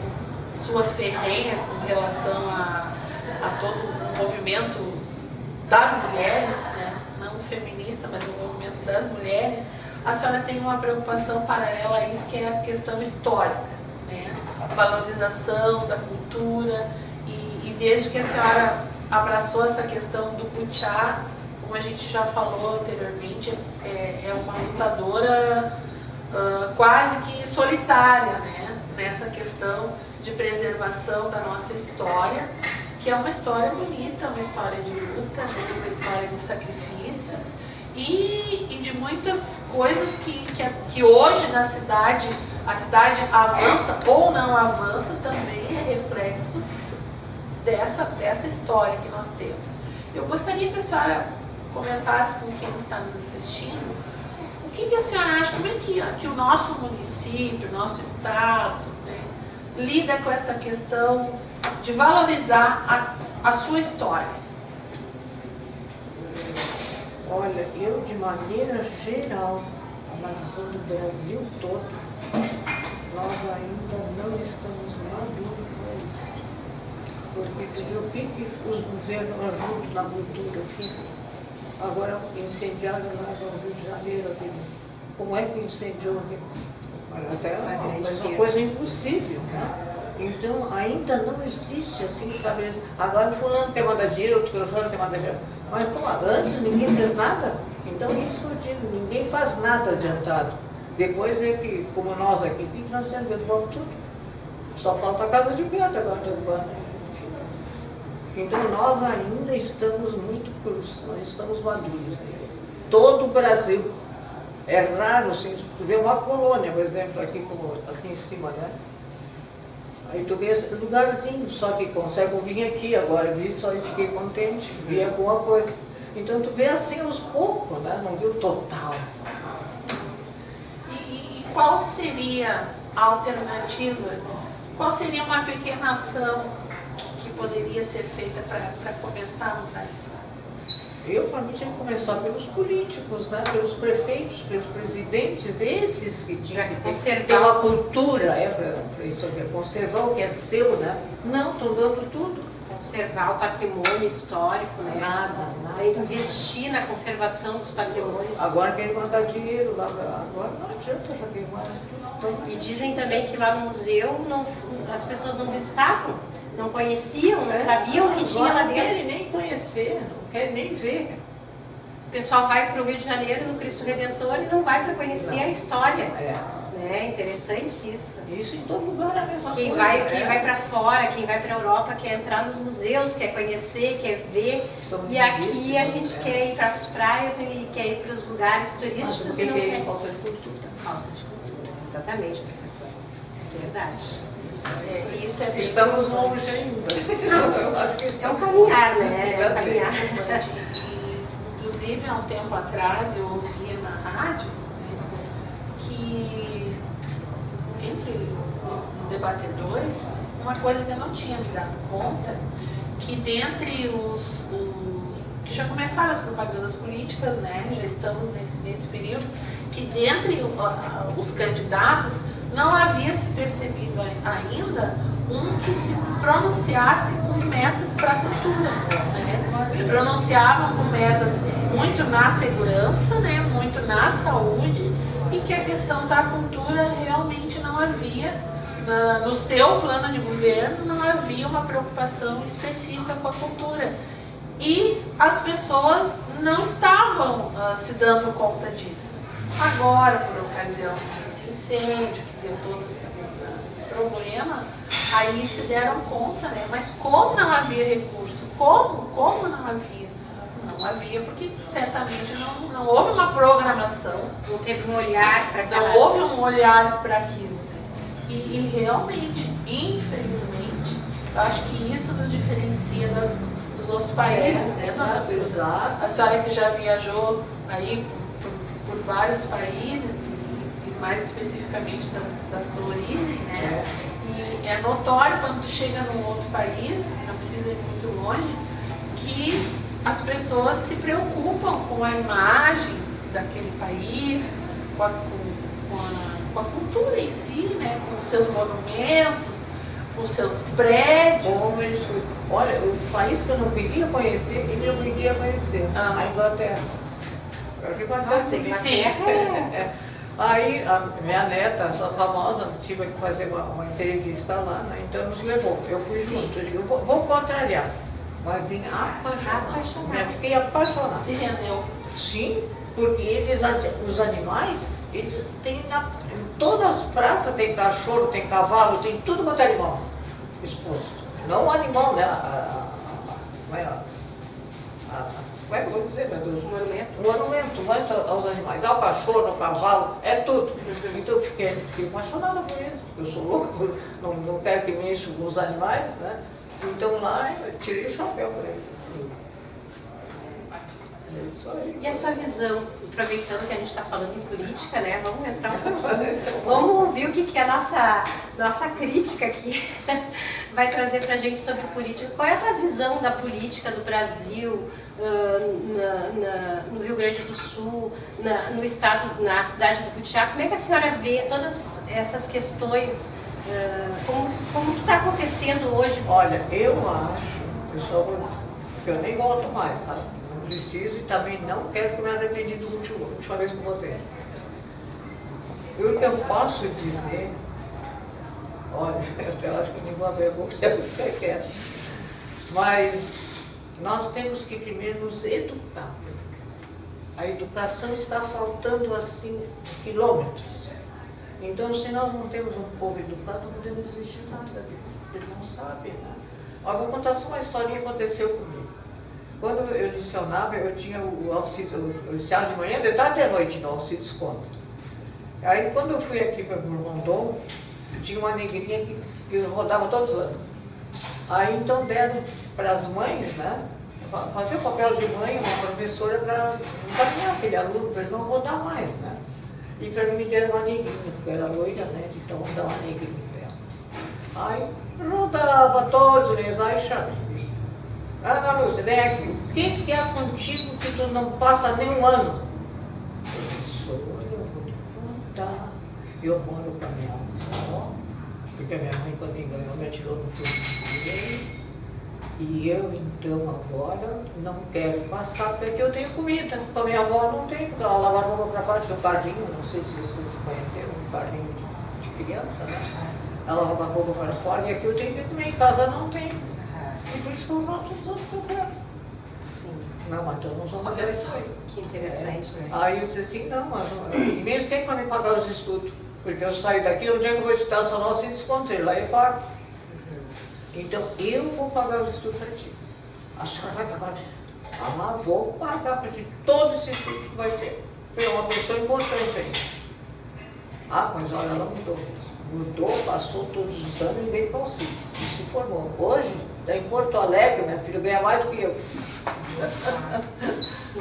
sua ferrenha com relação a todo o movimento das mulheres, né? Não feminista, mas o movimento das mulheres, a senhora tem uma preocupação paralela a isso, que é a questão histórica, né? A valorização da cultura, e desde que a senhora abraçou essa questão do Butchá, como a gente já falou anteriormente, é uma lutadora quase que solitária, né? Nessa questão de preservação da nossa história, que é uma história bonita, uma história de luta, né? Uma história de sacrifícios e de muitas coisas que hoje na cidade, a cidade avança ou não avança, também é reflexo dessa história que nós temos. Eu gostaria que a senhora comentasse com quem está nos assistindo o que a senhora acha, como é que o nosso município, o nosso estado, né, lida com essa questão de valorizar a sua história? Olha, eu de maneira geral, analisando o Brasil todo, nós ainda não estamos maduros para isso. Porque tu viu o que os governos ajudam na cultura aqui? Agora incendiaram lá no Rio de Janeiro, como é que incendiou aqui? Até uma coisa impossível, né? Então ainda não existe assim, sabe? Agora fulano quer mandar dinheiro, outro fulano quer mandar dinheiro. Mas como antes ninguém fez nada? Então isso que eu digo, ninguém faz nada adiantado. Depois é que, como nós aqui, o que nós temos derrubamos tudo? Só falta a casa de pedra agora derrubando. Então nós ainda estamos muito crus, nós estamos maduros. Todo o Brasil. É raro, assim, tu vê uma colônia, por exemplo, aqui em cima, né? Aí tu vê lugarzinho, só que conseguem vir aqui agora, vi só e fiquei contente, vi alguma coisa. Então tu vê assim aos poucos, né? Não viu total. E qual seria a alternativa? Qual seria uma pequena ação que poderia ser feita para começar a mudar isso? Para mim, tinha que começar pelos políticos, né? Pelos prefeitos, pelos presidentes, esses que tinham que ter uma cultura, para isso aqui, conservar o que é seu, né? Não, estão dando tudo. Conservar o patrimônio histórico, né? Nada. Investir na conservação dos patrimônios. Agora quem mandar dinheiro lá, agora não adianta já queimar. E dizem também que lá no museu as pessoas não visitavam, não conheciam, não sabiam o que tinha lá dentro. Não querem nem conhecer, não querem nem ver. O pessoal vai para o Rio de Janeiro, no Cristo Redentor, e não vai para conhecer a história. É interessante isso. Isso em todo lugar é a mesma quem coisa. Quem vai para fora, quem vai para a Europa, quer entrar nos museus, quer conhecer, quer ver. E aqui a gente quer ir para as praias e quer ir para os lugares turísticos e não quer. Falta de cultura. Falta de cultura, exatamente, professor. Verdade. Isso é bem Estamos longe ainda. É um caminhar, né? É um caminhar. Inclusive, há um tempo atrás, eu ouvia na rádio que, entre os debatedores, uma coisa que eu não tinha me dado conta, que dentre que já começaram as propagandas políticas, né? Já estamos nesse período, que dentre os candidatos não havia se percebido ainda um que se pronunciasse com metas para a cultura, né? Se pronunciavam com metas muito na segurança, né? Muito na saúde, e que a questão da cultura realmente não havia, no seu plano de governo, não havia uma preocupação específica com a cultura. E as pessoas não estavam se dando conta disso. Agora, por ocasião desse incêndio, que deu todo esse problema, aí se deram conta, né? Mas como não havia recurso? Como não havia? Não havia, porque certamente não houve uma programação. Não teve um olhar para aquilo. Não houve um olhar para aquilo. Né? E realmente, infelizmente, eu acho que isso nos diferencia dos outros países, né? Exato. A senhora que já viajou aí por vários países, e mais especificamente da sua origem, né? E é notório quando tu chega num outro país, não precisa ir muito longe, que as pessoas se preocupam com a imagem daquele país, com a cultura em si, né? Com os seus monumentos, com os seus prédios. Olha, o país que eu não queria conhecer, e eu queria conhecer, a Inglaterra. Nossa, Inglaterra. Aí a minha neta, essa famosa, tive que fazer uma entrevista lá, né? Então nos levou. Eu fui junto, eu digo, vou contrariar. Mas vim apaixonada. Fiquei apaixonada. Se rendeu. Sim, porque os animais, eles têm em todas as praças tem cachorro, tem cavalo, tem tudo quanto é animal exposto. Não o animal, né? Como é que eu vou dizer, meu Deus? Monumento, aos animais. Ao cachorro, ao cavalo, é tudo. Então eu fiquei apaixonada por eles, porque eu sou louca, não quero que me encham os animais, né? Então lá eu tirei o chapéu para eles. E a sua visão, aproveitando que a gente está falando em política, né? Vamos entrar um pouquinho. Vamos ouvir o que é a nossa crítica aqui vai trazer para a gente sobre política. Qual é a tua visão da política do Brasil, no Rio Grande do Sul, no estado, na cidade do Butiá? Como é que a senhora vê todas essas questões? Como que está acontecendo hoje? Olha, eu acho, pessoal, que eu nem volto mais, sabe? Não preciso e também não quero que me arrependi da última vez que eu votei. E o que eu posso dizer, olha, eu até acho que nenhuma vergonha é o que eu quero, mas nós temos que primeiro nos educar. A educação está faltando assim quilômetros. Então, se nós não temos um povo educado, não podemos existir nada. Ele não sabe, né? Eu vou contar só uma historinha que aconteceu comigo. Quando eu licionava, eu tinha o auxílio, eu licionava de manhã, de tarde e à noite, no auxílio desconto. Aí, quando eu fui aqui para Rondon, tinha uma negrinha que rodava todos os anos. Aí, então, deram para as mães, né? Fazer o papel de mãe, uma professora, para encaminhar aquele aluno, para ele não rodar mais, né? E para mim me deram uma negrinha, porque eu era loira, né? Então vamos dar uma negrinha para ela. Aí rodava todos eles, aí chamei. Ana Lúcia, vem aqui. O que é contigo que tu não passa nem um ano? Professora, eu vou te contar. Eu moro com a minha avó, porque a minha mãe, quando me ganhou, me atirou no fogo de dinheiro. E eu, então, agora não quero passar, porque eu tenho comida. Com a minha avó não tem, porque ela lava roupa para fora, tinha um carrinho, não sei se vocês conheceram, um carrinho de criança, né? Ela lava roupa para fora e aqui eu tenho que comer, em casa não tem. E por isso que eu faço os outros problemas. Sim. Não, mas então não são Olha dois. só. Que interessante, né? Aí eu disse assim, não, mas nem quem vai me pagar os estudos. Porque eu saio daqui, onde é que eu vou estudar só nossa sem desconto? Lá eu pago. Então eu vou pagar os estudos para ti. A senhora vai pagar? Ah, vou pagar para ti todo esse estudo que vai ser. Foi uma pessoa importante aí. Ah, mas olha, ela mudou. Mudou, passou todos os anos e veio para o CIS. E se formou. Hoje, está em Porto Alegre, minha filha ganha mais do que eu.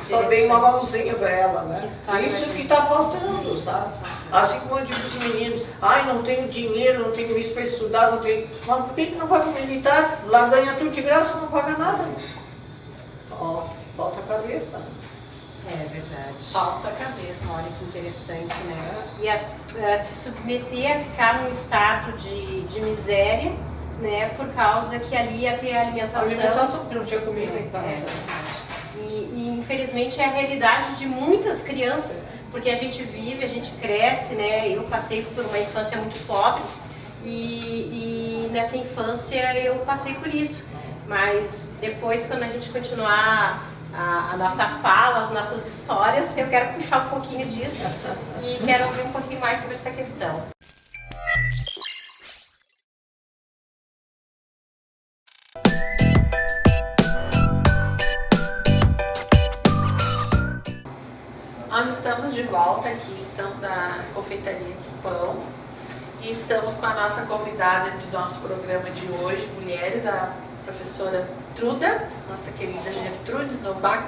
Só dei uma mãozinha para ela, né? Isso que está faltando, sabe? Assim como eu digo para os meninos, ai, não tenho dinheiro, não tenho isso para estudar, não tenho. Mas por que não vai para o militar? Lá ganha tudo de graça, não paga nada. Ó, falta a cabeça. É verdade. Falta a cabeça. Olha que interessante, né? E se submeter a ficar num estado de miséria, né? Por causa que ali ia ter A alimentação. alimentação, porque não tinha comida em casa. E infelizmente é a realidade de muitas crianças, porque a gente vive, a gente cresce, né? Eu passei por uma infância muito pobre e nessa infância eu passei por isso. Mas depois, quando a gente continuar a nossa fala, as nossas histórias, eu quero puxar um pouquinho disso e quero ouvir um pouquinho mais sobre essa questão. Nós estamos de volta aqui, então, da Confeitaria do Pão. E estamos com a nossa convidada do nosso programa de hoje, Mulheres, a professora Truda, nossa querida Gertrudes Novak,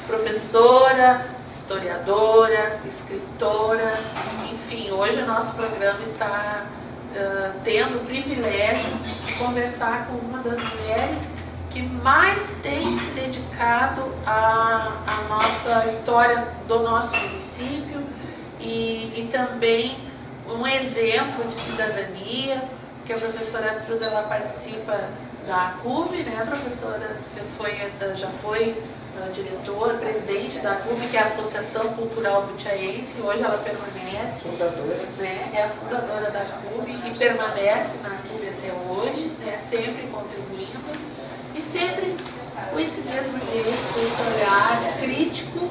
professora, historiadora, escritora, enfim, hoje o nosso programa está tendo o privilégio de conversar com uma das mulheres que mais tem se dedicado à nossa história do nosso município e também um exemplo de cidadania, que a professora Truda ela participa da CUB, né? A professora já foi diretora, presidente da CUB, que é a Associação Cultural Butiaense, hoje ela permanece, Fundadora. né? É a fundadora da CUB e permanece na CUB até hoje, né? Sempre contribuindo e sempre com esse mesmo jeito, com esse olhar crítico,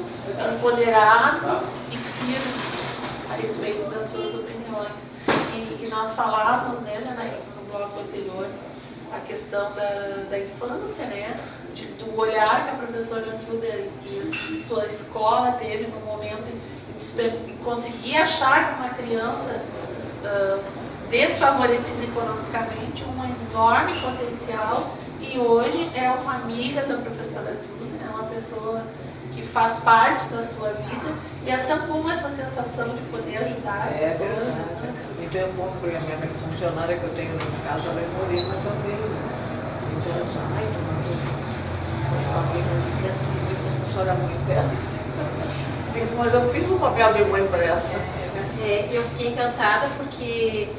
empoderado e firme a respeito das suas opiniões. E nós falávamos, né, Janaína, no bloco anterior, a questão da infância, né, do olhar que a professora Truda e sua escola teve no momento em conseguir achar que uma criança desfavorecida economicamente um enorme potencial, e hoje é uma amiga da professora Truda, é uma pessoa que faz parte da sua vida e é tão bom essa sensação de poder ajudar as pessoas. Né? Então é bom, porque a minha funcionária que eu tenho na casa, ela é morena também. Então ela só, ai, a professora mãe dela. Mas eu fiz um papel de mãe para ela. Eu fiquei encantada porque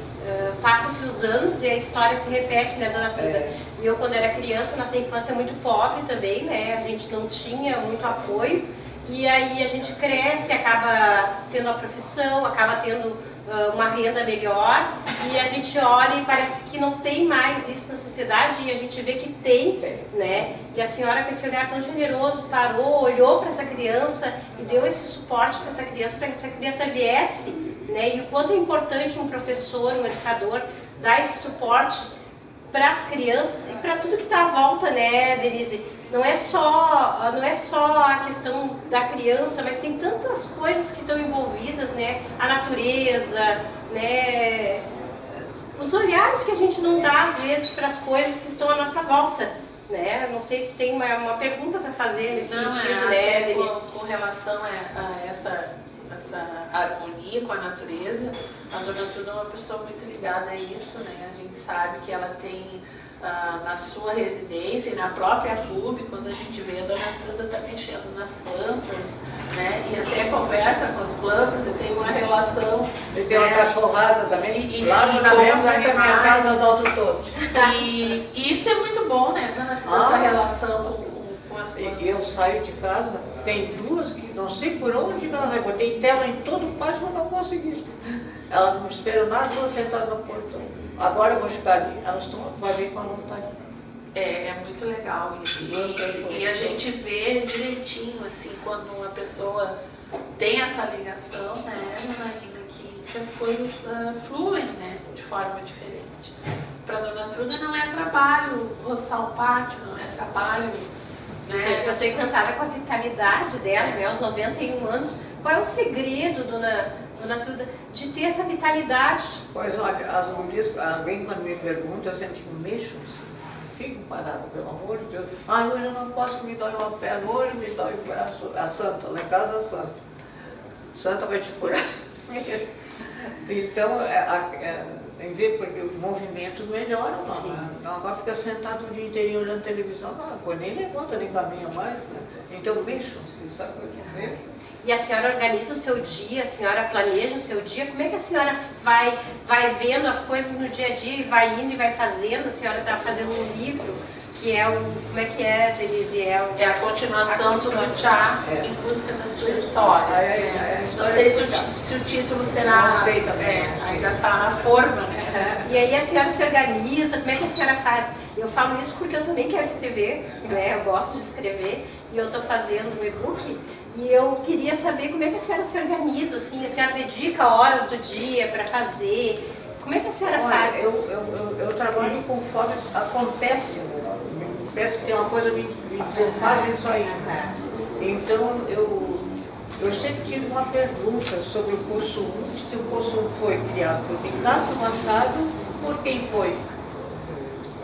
passa-se os anos e a história se repete, né, dona Truda? E eu, quando era criança, nossa infância é muito pobre também, né? A gente não tinha muito apoio. E aí a gente cresce, acaba tendo a profissão, acaba tendo uma renda melhor. E a gente olha e parece que não tem mais isso na sociedade e a gente vê que tem, né? E a senhora, com esse olhar tão generoso, parou, olhou para essa criança e deu esse suporte para essa criança viesse, né? E o quanto é importante um professor, um educador, dar esse suporte para as crianças e para tudo que está à volta, né, Denise? Não é só a questão da criança, mas tem tantas coisas que estão envolvidas, né? A natureza, né? Os olhares que a gente não dá às vezes para as coisas que estão à nossa volta, né? Não sei, tu tem uma pergunta para fazer nesse sentido, né, Denise? Com relação a essa harmonia com a natureza. A Dona Truda é uma pessoa muito ligada a isso, né? A gente sabe que ela tem na sua residência e na própria clube, quando a gente vê a Dona Truda está mexendo nas plantas, né? E até conversa com as plantas e tem uma relação. E tem uma cachorrada também, lá e na com minha os frente da minha animais. casa, adota todos. E isso é muito bom, né, Dona Truda, essa relação com as plantas. Eu saio de casa, tem duas que não sei por onde que ela vai, botei tela em todo o pátio, mas não consegui. Ela não esperou nada, estou sentada no portão. Agora eu vou chegar ali, elas estão, vai ver quando não está ali. É muito legal isso. E a gente vê direitinho, assim, quando uma pessoa tem essa ligação, né, Marina, que as coisas fluem, né, de forma diferente. Para a Dona Truda não é trabalho roçar o pátio, não é trabalho, né? Eu estou encantada com a vitalidade dela, né, aos 91 anos. Qual é o segredo, Dona Truda, de ter essa vitalidade? Pois olha, as mulheres, alguém quando me pergunta, eu sempre digo, mexam, fico parada, pelo amor de Deus. Ah, hoje eu não posso, me dói uma perna, hoje me dói o braço. A Santa, lá em casa a Santa. Santa vai te curar. Então, em vez porque os movimentos melhoram, não. Agora fica sentado o dia inteiro olhando televisão, não, nem levanta, nem caminha mais, né? Então mexam-se, sabe o que eu vejo? E a senhora organiza o seu dia, a senhora planeja o seu dia, como é que a senhora vai vendo as coisas no dia a dia e vai indo e vai fazendo? A senhora está fazendo um livro, que é o, como é que é, Denise? É a continuação do Chá em busca da sua história. Não sei se o título será, não sei também, ainda está na forma, né? E aí a senhora se organiza, como é que a senhora faz? Eu falo isso porque eu também quero escrever, né? Eu gosto de escrever e eu estou fazendo um e-book. E eu queria saber como é que a senhora se organiza, assim, a senhora dedica horas do dia para fazer, como é que a senhora faz isso? Eu trabalho conforme acontece, parece que tem uma coisa me dizendo, faz isso aí. Então eu sempre tive uma pergunta sobre o curso 1, se o curso 1 foi criado por Nicasso Machado, por quem foi?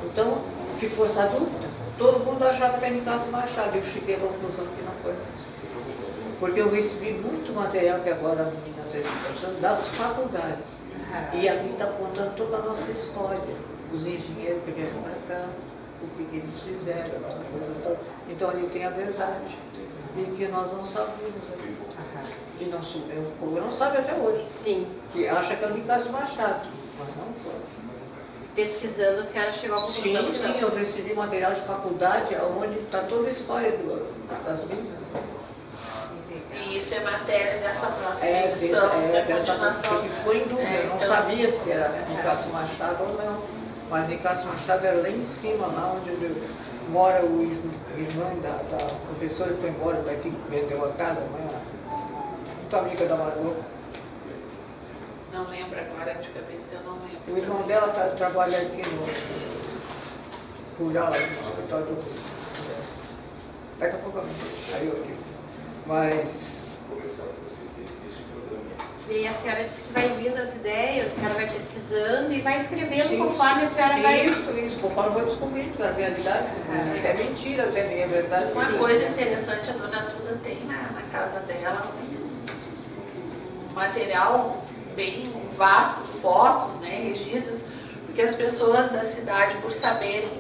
Então ficou essa dúvida. Todo mundo achava que era Nicasso Machado, eu cheguei à conclusão que não foi. Porque eu recebi muito material que agora a menina está explicando das faculdades. E ali está contando toda a nossa história. Os engenheiros que vieram para cá, o que eles fizeram, aquela coisa toda. Então ali tem a verdade. E que nós não sabíamos. E o povo não sabe até hoje. Sim. Que acha que é o Nicasso Machado, mas não foi. Pesquisando, a senhora chegou à conclusão? Sim, eu recebi material de faculdade onde está toda a história das minas. E isso é matéria dessa próxima edição, da continuação. Porque ficou em dúvida, eu não sabia se era Nicasso Machado ou não. Mas Nicasso Machado era lá em cima, lá onde mora o irmão da professora que foi embora daqui, que vendeu a casa, muito amiga da Margot. Não lembro agora de cabeça, eu não lembro. O irmão dela trabalha aqui no Rural, no escritório do Rio. Daqui a pouco aí eu digo. Mas... E aí a senhora disse que vai vindo as ideias, a senhora vai pesquisando e vai escrevendo sim, conforme a senhora vai... Isso, conforme vai descobrindo a realidade. É mentira, até nem é verdade. Uma coisa interessante, a Dona Truda tem na casa dela um material bem vasto, fotos, né, registros, porque as pessoas da cidade, por saberem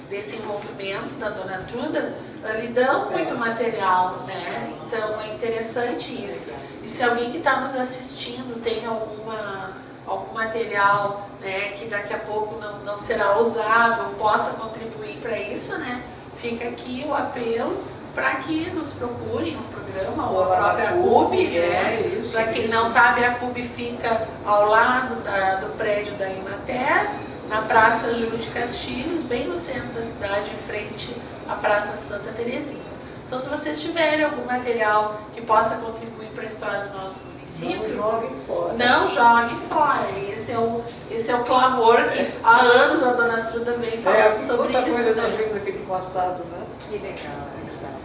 desse envolvimento da Dona Truda, lhe dão muito material, né? Então é interessante isso. E se alguém que está nos assistindo tem algum material, né, que daqui a pouco não será usado, ou possa contribuir para isso, né? Fica aqui o apelo para que nos procurem no programa, ou a própria CUB, né? Para quem não sabe, a CUB fica ao lado do prédio da Imater, na Praça Júlio de Castilhos, bem no centro da cidade, em frente à Praça Santa Terezinha. Então, se vocês tiverem algum material que possa contribuir para a história do nosso município, não joguem fora. Não joguem fora. Esse é o clamor que há anos a Dona Truda vem falando sobre isso. Coisa né? nós vimos naquele passado, né? Que legal, é verdade.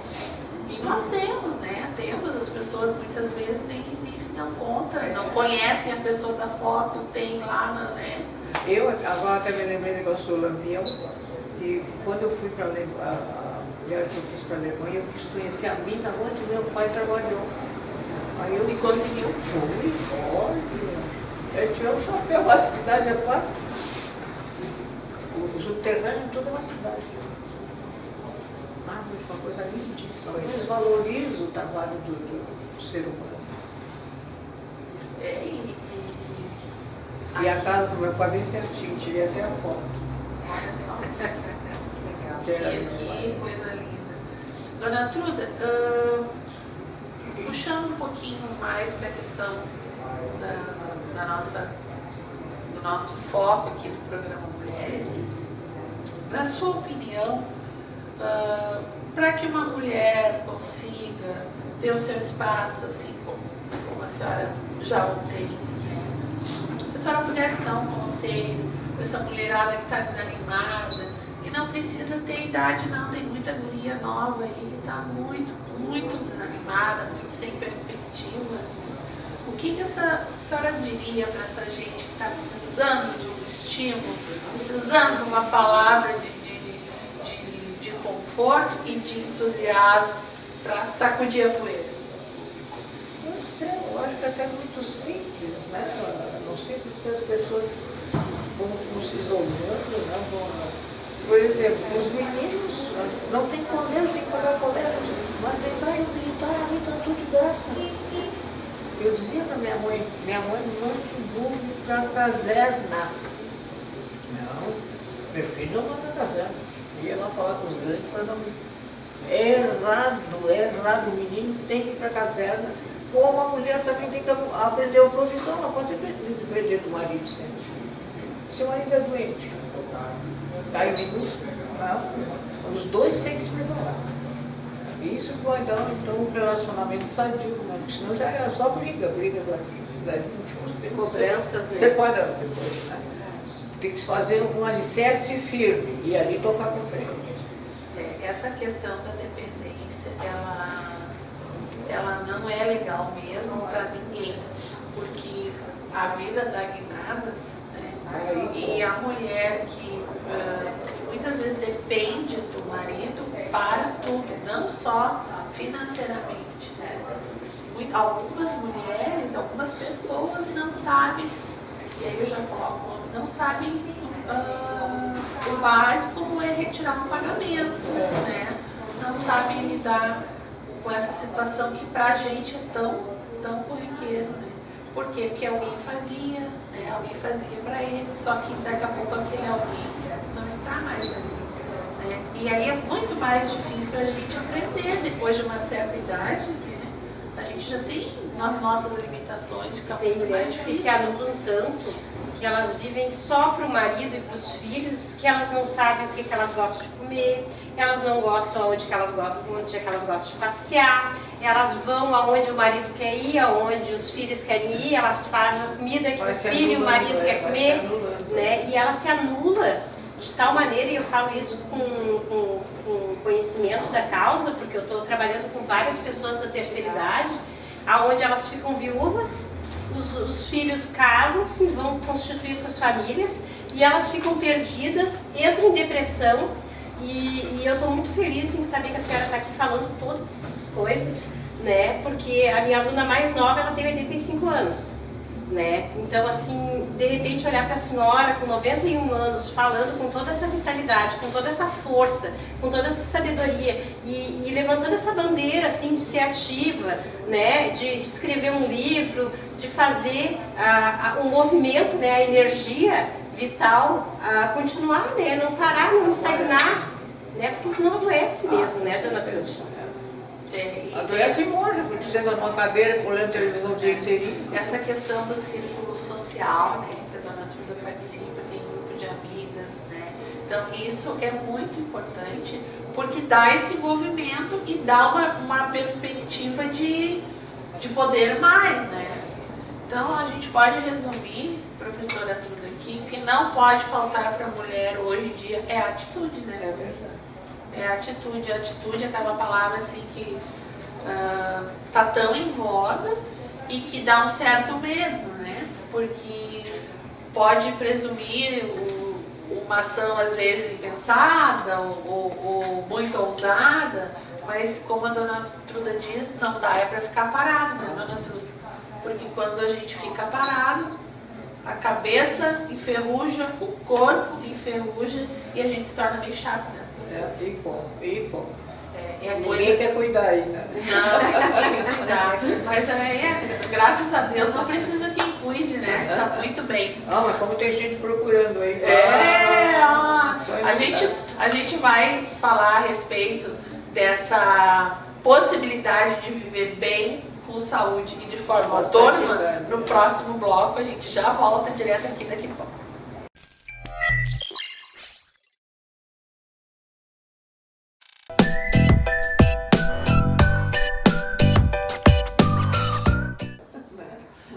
E nós temos, né? Temos, as pessoas muitas vezes nem se dão conta, não conhecem a pessoa da foto, tem lá, né? Eu agora até me lembrei do negócio do Lampião, e quando eu fui para a viagem que eu fiz para a Alemanha, eu quis conhecer a mina onde meu pai trabalhou. Aí eu E conseguiu? Fui, olha. Eu tirei o chapéu, a cidade é parte. O subterrâneo tudo é uma cidade. Uma coisa lindíssima. Eles valorizam o trabalho do ser humano. E a casa do meu pai bem pertinho, tirei até a foto. Olha só. Legal. Que coisa linda. Dona Truda, puxando um pouquinho mais para a questão do nosso foco aqui do programa Mulheres, na sua opinião, para que uma mulher consiga ter o seu espaço, assim como a senhora já o tem, se a senhora pudesse dar um conselho para essa mulherada que está desanimada, e não precisa ter idade não, tem muita guria nova aí que está muito, muito desanimada, muito sem perspectiva. O que a senhora diria para essa gente que está precisando de um estímulo, precisando de uma palavra de conforto e de entusiasmo para sacudir a poeira? Não sei, eu acho que até muito simples, né? Não sei porque as pessoas vão se isolando, né? Por exemplo, os meninos não tem colégio, tem que pagar colégio, mas deitar e gritar, ali está tudo de graça. Eu dizia para minha mãe não te burro para caserna. Não, meu filho não vai para caserna. Ia lá falar com os grandes para não. É errado, o menino tem que ir para caserna. Como a mulher também tem que aprender a profissão, ela pode depender do marido sempre. Se o marido é doente, cai minuto, não. Os dois têm que se preparar. Isso vai dar então um relacionamento sadio, né? Porque senão já é só briga. Cobranças, né? Separando depois, né? Tem que fazer um alicerce firme e ali tocar para frente. Essa questão da dependência, ela não é legal mesmo para ninguém, porque a vida dá guinadas, né? E a mulher que muitas vezes depende do marido para tudo, não só financeiramente, né? Algumas mulheres, algumas pessoas não sabem, e aí eu já coloco, não sabem o básico como é retirar um pagamento, né? Não sabem lidar com essa situação que pra gente é tão corriqueiro, né? Por quê? Porque alguém fazia, né? Alguém fazia para ele, só que daqui a pouco aquele alguém não está mais ali, né? E aí é muito mais difícil a gente aprender depois de uma certa idade, né? A gente já tem as nossas limitações, fica Tem muito mais mulheres que difícil. se anulam tanto que elas vivem só para o marido e para os filhos, que elas não sabem o que elas gostam de comer, elas não gostam onde que elas gostam de passear, elas vão aonde o marido quer ir, aonde os filhos querem ir, elas fazem a comida que o filho e o marido quer comer, né? E ela se anula de tal maneira, e eu falo isso com conhecimento da causa, porque eu estou trabalhando com várias pessoas da terceira idade, aonde elas ficam viúvas, os filhos casam-se, vão constituir suas famílias e elas ficam perdidas, entram em depressão e eu estou muito feliz em saber que a senhora está aqui falando todas essas coisas, né? Porque a minha aluna mais nova, ela tem 85 anos, né? Então, assim, de repente olhar para a senhora com 91 anos, falando com toda essa vitalidade, com toda essa força, com toda essa sabedoria e levantando essa bandeira, assim, de ser ativa, né? De escrever um livro, de fazer um movimento, né? A energia vital continuar, né? Não parar, não estagnar, né? Porque senão adoece mesmo, né, dona Trude? Adoece e morre, porque senta numa cadeira, olhando televisão o dia inteirinho. Essa questão do círculo social, né, que a dona Truda participa, tem um grupo de amigas, né? Então isso é muito importante, porque dá esse movimento e dá uma perspectiva de poder mais, né? Então a gente pode resumir, professora Truda, aqui, que não pode faltar para a mulher hoje em dia é a atitude, né? É verdade. É a atitude, aquela palavra assim que tá tão em voga e que dá um certo medo, né? Porque pode presumir uma ação às vezes impensada ou muito ousada, Mas como a dona Truda diz, não dá é para ficar parado, né, dona Truda? Porque quando a gente fica parado, a cabeça enferruja, o corpo enferruja e a gente se torna meio chato, né? E bom. Ninguém quer cuidar ainda. Não, ninguém quer cuidar. Mas graças a Deus não precisa quem cuide, né? Tá muito bem. Mas como tem gente procurando aí. A gente vai falar a respeito dessa possibilidade de viver bem, com saúde e de forma autônoma no próximo bloco. A gente já volta direto aqui daqui a pouco.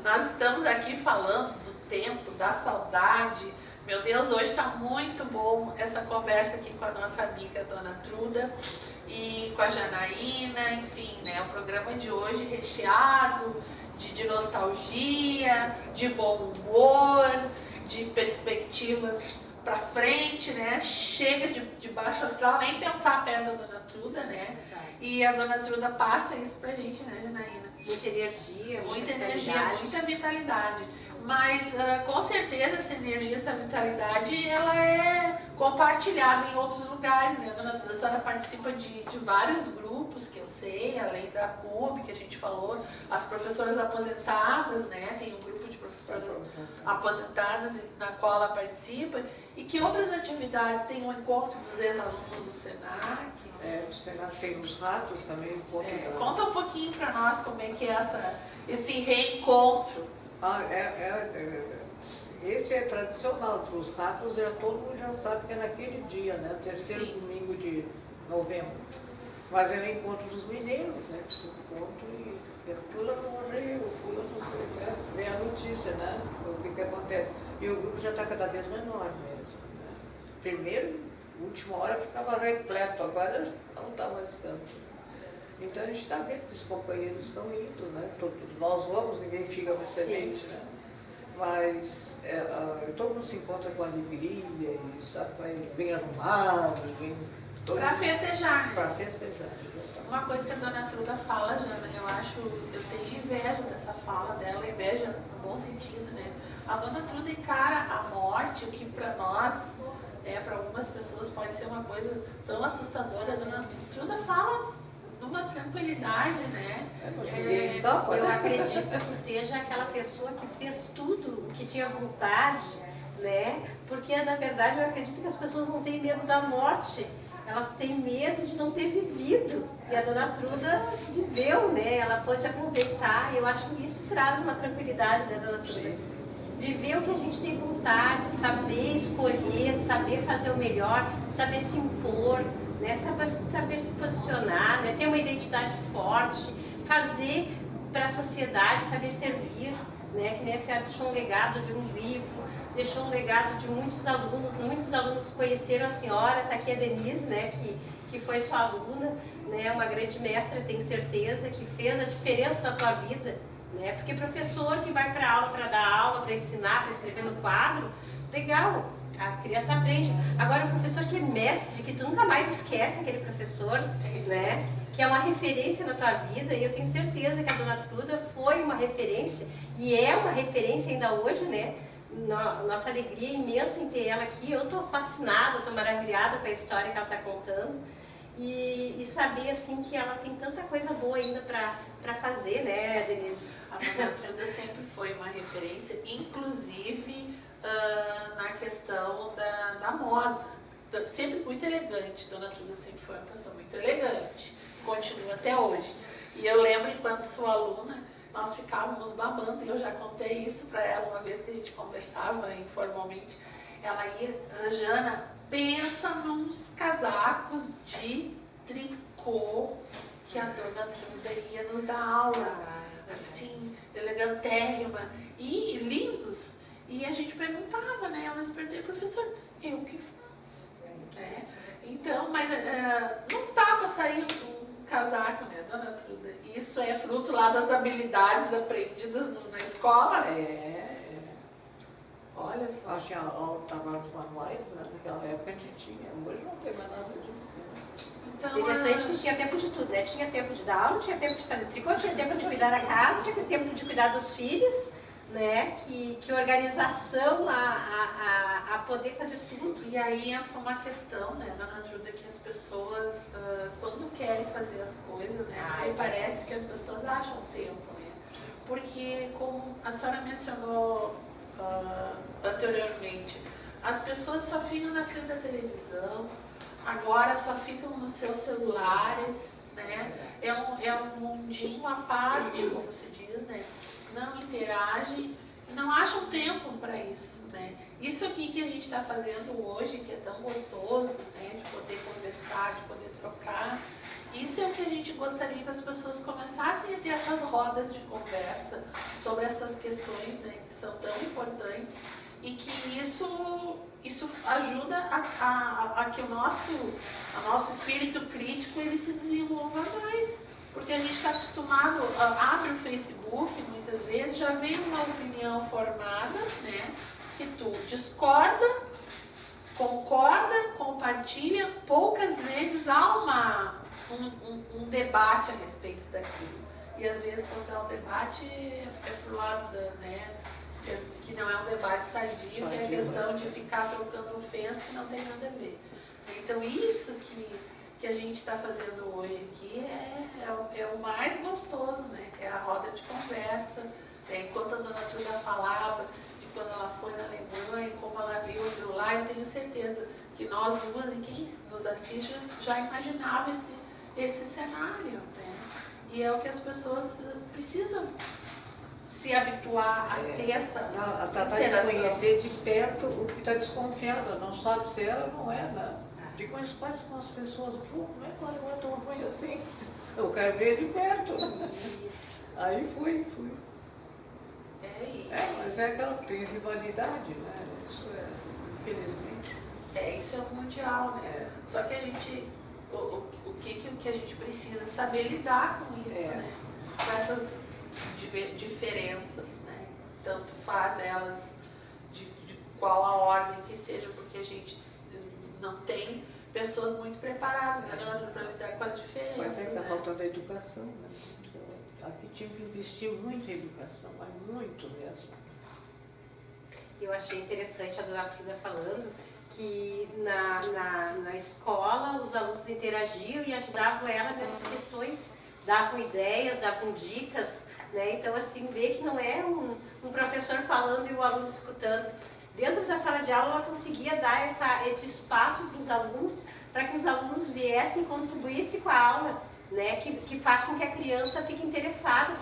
Nós estamos aqui falando do tempo, da saudade. Meu Deus, hoje está muito bom essa conversa aqui com a nossa amiga Dona Truda e com a Janaína, enfim, né? O programa de hoje recheado de nostalgia, de bom humor, de perspectivas para frente, né? Chega de baixo astral, nem pensar perto da Dona Truda, né? E a Dona Truda passa isso pra gente, né, Janaína? Muita energia, muita vitalidade. Mas com certeza essa energia, essa vitalidade, ela é compartilhada em outros lugares, né, dona Truda? A senhora participa de vários grupos que eu sei, além da CUB, que a gente falou, as professoras aposentadas, né? Tem um grupo de professoras aposentadas na qual ela participa. E que outras atividades? Tem um encontro dos ex-alunos do SENAC? O SENAC tem os ratos também. Conta um pouquinho para nós como é que é esse reencontro. Esse é tradicional, para os ratos todo mundo já sabe que é naquele dia, né? Terceiro domingo de novembro. Mas é o encontro dos mineiros, né? Que se encontram e fulano morreu, fulano não sei, né? Vem a notícia, né? O que acontece. E o grupo já está cada vez menor mesmo. Né? Primeiro, última hora ficava repleto, agora não está mais tanto. Então a gente está vendo que os companheiros estão indo, né? Nós vamos, ninguém fica mais semente, né? Mas todo mundo se encontra com alegria, e, sabe, bem arrumado, para festejar, né? Para festejar, exatamente. Uma coisa que a dona Truda fala, Jana, eu tenho inveja dessa fala dela, inveja no bom sentido, né? A dona Truda encara a morte, o que para nós, para algumas pessoas pode ser uma coisa tão assustadora. A dona Truda fala numa tranquilidade, né? Eu acredito que seja aquela pessoa que fez tudo o que tinha vontade, né? Porque, na verdade, eu acredito que as pessoas não têm medo da morte, elas têm medo de não ter vivido. E a dona Truda viveu, né? Ela pôde aproveitar, e eu acho que isso traz uma tranquilidade, né, dona Truda? Viver o que a gente tem vontade, saber escolher, saber fazer o melhor, saber se impor, né? Saber se posicionar, né? Ter uma identidade forte, fazer para a sociedade, saber servir, né? Que nem a senhora deixou um legado de um livro, deixou um legado de muitos alunos conheceram a senhora, está aqui a Denise, né? Que foi sua aluna, né? Uma grande mestra, tenho certeza, que fez a diferença na tua vida, né? Porque professor que vai para aula, para dar aula, para ensinar, para escrever no quadro, legal, a criança aprende. Agora o professor que é mestre, que tu nunca mais esquece aquele professor, né? Que é uma referência na tua vida, e eu tenho certeza que a dona Truda foi uma referência, e é uma referência ainda hoje, né? Nossa alegria é imensa em ter ela aqui. Eu estou fascinada, estou maravilhada com a história que ela está contando. E saber assim que ela tem tanta coisa boa ainda para fazer, né, Denise? A dona Truda sempre foi uma referência, inclusive na questão da moda. Sempre muito elegante, dona Truda sempre foi uma pessoa muito elegante, continua até hoje. E eu lembro, enquanto sua aluna, nós ficávamos babando, e eu já contei isso para ela uma vez que a gente conversava informalmente. Ela ia, Jana, pensa nos casacos de tricô que a dona Truda ia nos dar aula, assim, elegantérrima e lindos. E a gente perguntava, né? Ela nos perguntava, professor, eu que faço? Então, mas não dá para sair um casaco, né, dona Truda? Isso é fruto lá das habilidades aprendidas na escola? Olha só. Tinha trabalhos manuais, né? Naquela época a gente tinha, hoje não tem mais nada disso. Então, Interessante que tinha tempo de tudo, né? Tinha tempo de dar aula, tinha tempo de fazer tricô, tinha tempo de cuidar da casa, tinha tempo de cuidar dos filhos, né? Que organização a poder fazer tudo. E aí entra uma questão, né, dona Truda, que as pessoas, quando querem fazer as coisas, né, aí parece que as pessoas acham tempo, né? Porque, como a senhora mencionou anteriormente, as pessoas só ficam na frente da televisão, agora só ficam nos seus celulares, né? É um mundinho à parte, como se diz, né? Não interagem, não acham tempo para isso, né? Isso aqui que a gente está fazendo hoje, que é tão gostoso, né? De poder conversar, de poder trocar, isso é o que a gente gostaria que as pessoas começassem a ter essas rodas de conversa sobre essas questões, né? Que são tão importantes e que isso ajuda a que o nosso espírito crítico ele se desenvolva mais. Porque a gente está acostumado, abre o Facebook muitas vezes, já vem uma opinião formada, né? Que tu discorda, concorda, compartilha, poucas vezes há um debate a respeito daquilo. E às vezes quando há um debate é pro lado né? Que não é um debate sadio, que é a questão de ficar trocando ofensa que não tem nada a ver. Então isso que a gente está fazendo hoje aqui é o mais gostoso, né? Que é a roda de conversa. Enquanto a dona Truda falava de quando ela foi na Alemanha, como ela viu aquilo lá, eu tenho certeza que nós duas e quem nos assiste já imaginava esse cenário, né? E é o que as pessoas precisam se habituar a ter essa interação. De conhecer de perto o que está desconfiada, não sabe se é ou não é, né? De quais são as pessoas, pô, como é que ela não é tão ruim assim? Eu quero ver de perto. Aí fui. Mas é aquela que tem rivalidade, né? Isso infelizmente. Isso é o mundial, né? Só que a gente, o que a gente precisa saber lidar com isso, né? Com essas diferenças, né? Tanto faz elas de qual a ordem que seja, porque a gente não tem pessoas muito preparadas, né, para lidar com as diferenças. Mas está né? faltando a educação, né? Aqui tinha que investir muito em educação, mas muito mesmo. Eu achei interessante a dona Truda falando que na escola os alunos interagiam e ajudavam ela nessas questões, davam ideias, davam dicas, né? Então, assim, ver que não é um professor falando e o aluno escutando. Dentro da sala de aula, ela conseguia dar esse espaço para os alunos, para que os alunos viessem e contribuíssem com a aula, né? Que faz com que a criança fique interessada,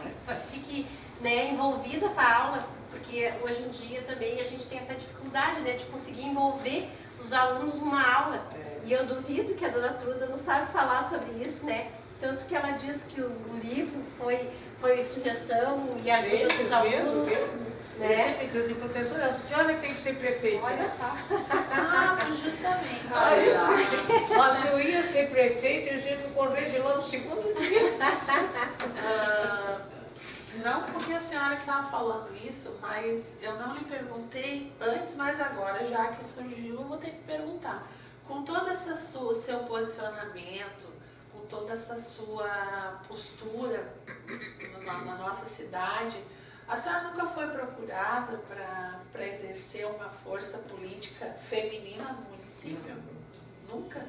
fique né, envolvida com a aula, porque hoje em dia também a gente tem essa dificuldade, né, de conseguir envolver os alunos numa aula. E eu duvido que a dona Truda não sabe falar sobre isso, né? Tanto que ela diz que o livro foi sugestão e ajuda dos alunos. Né? Eu sempre diz assim, professora, a senhora que tem que ser prefeita. Olha só. Justamente. Mas eu ia ser prefeita, eles iam me correr de lá no segundo dia. Não porque a senhora estava falando isso, mas eu não lhe perguntei antes, mas agora, já que surgiu, eu vou ter que perguntar. Com todo esse seu posicionamento, com toda essa sua postura na nossa cidade, a senhora nunca foi procurada para exercer uma força política feminina no município? Nunca?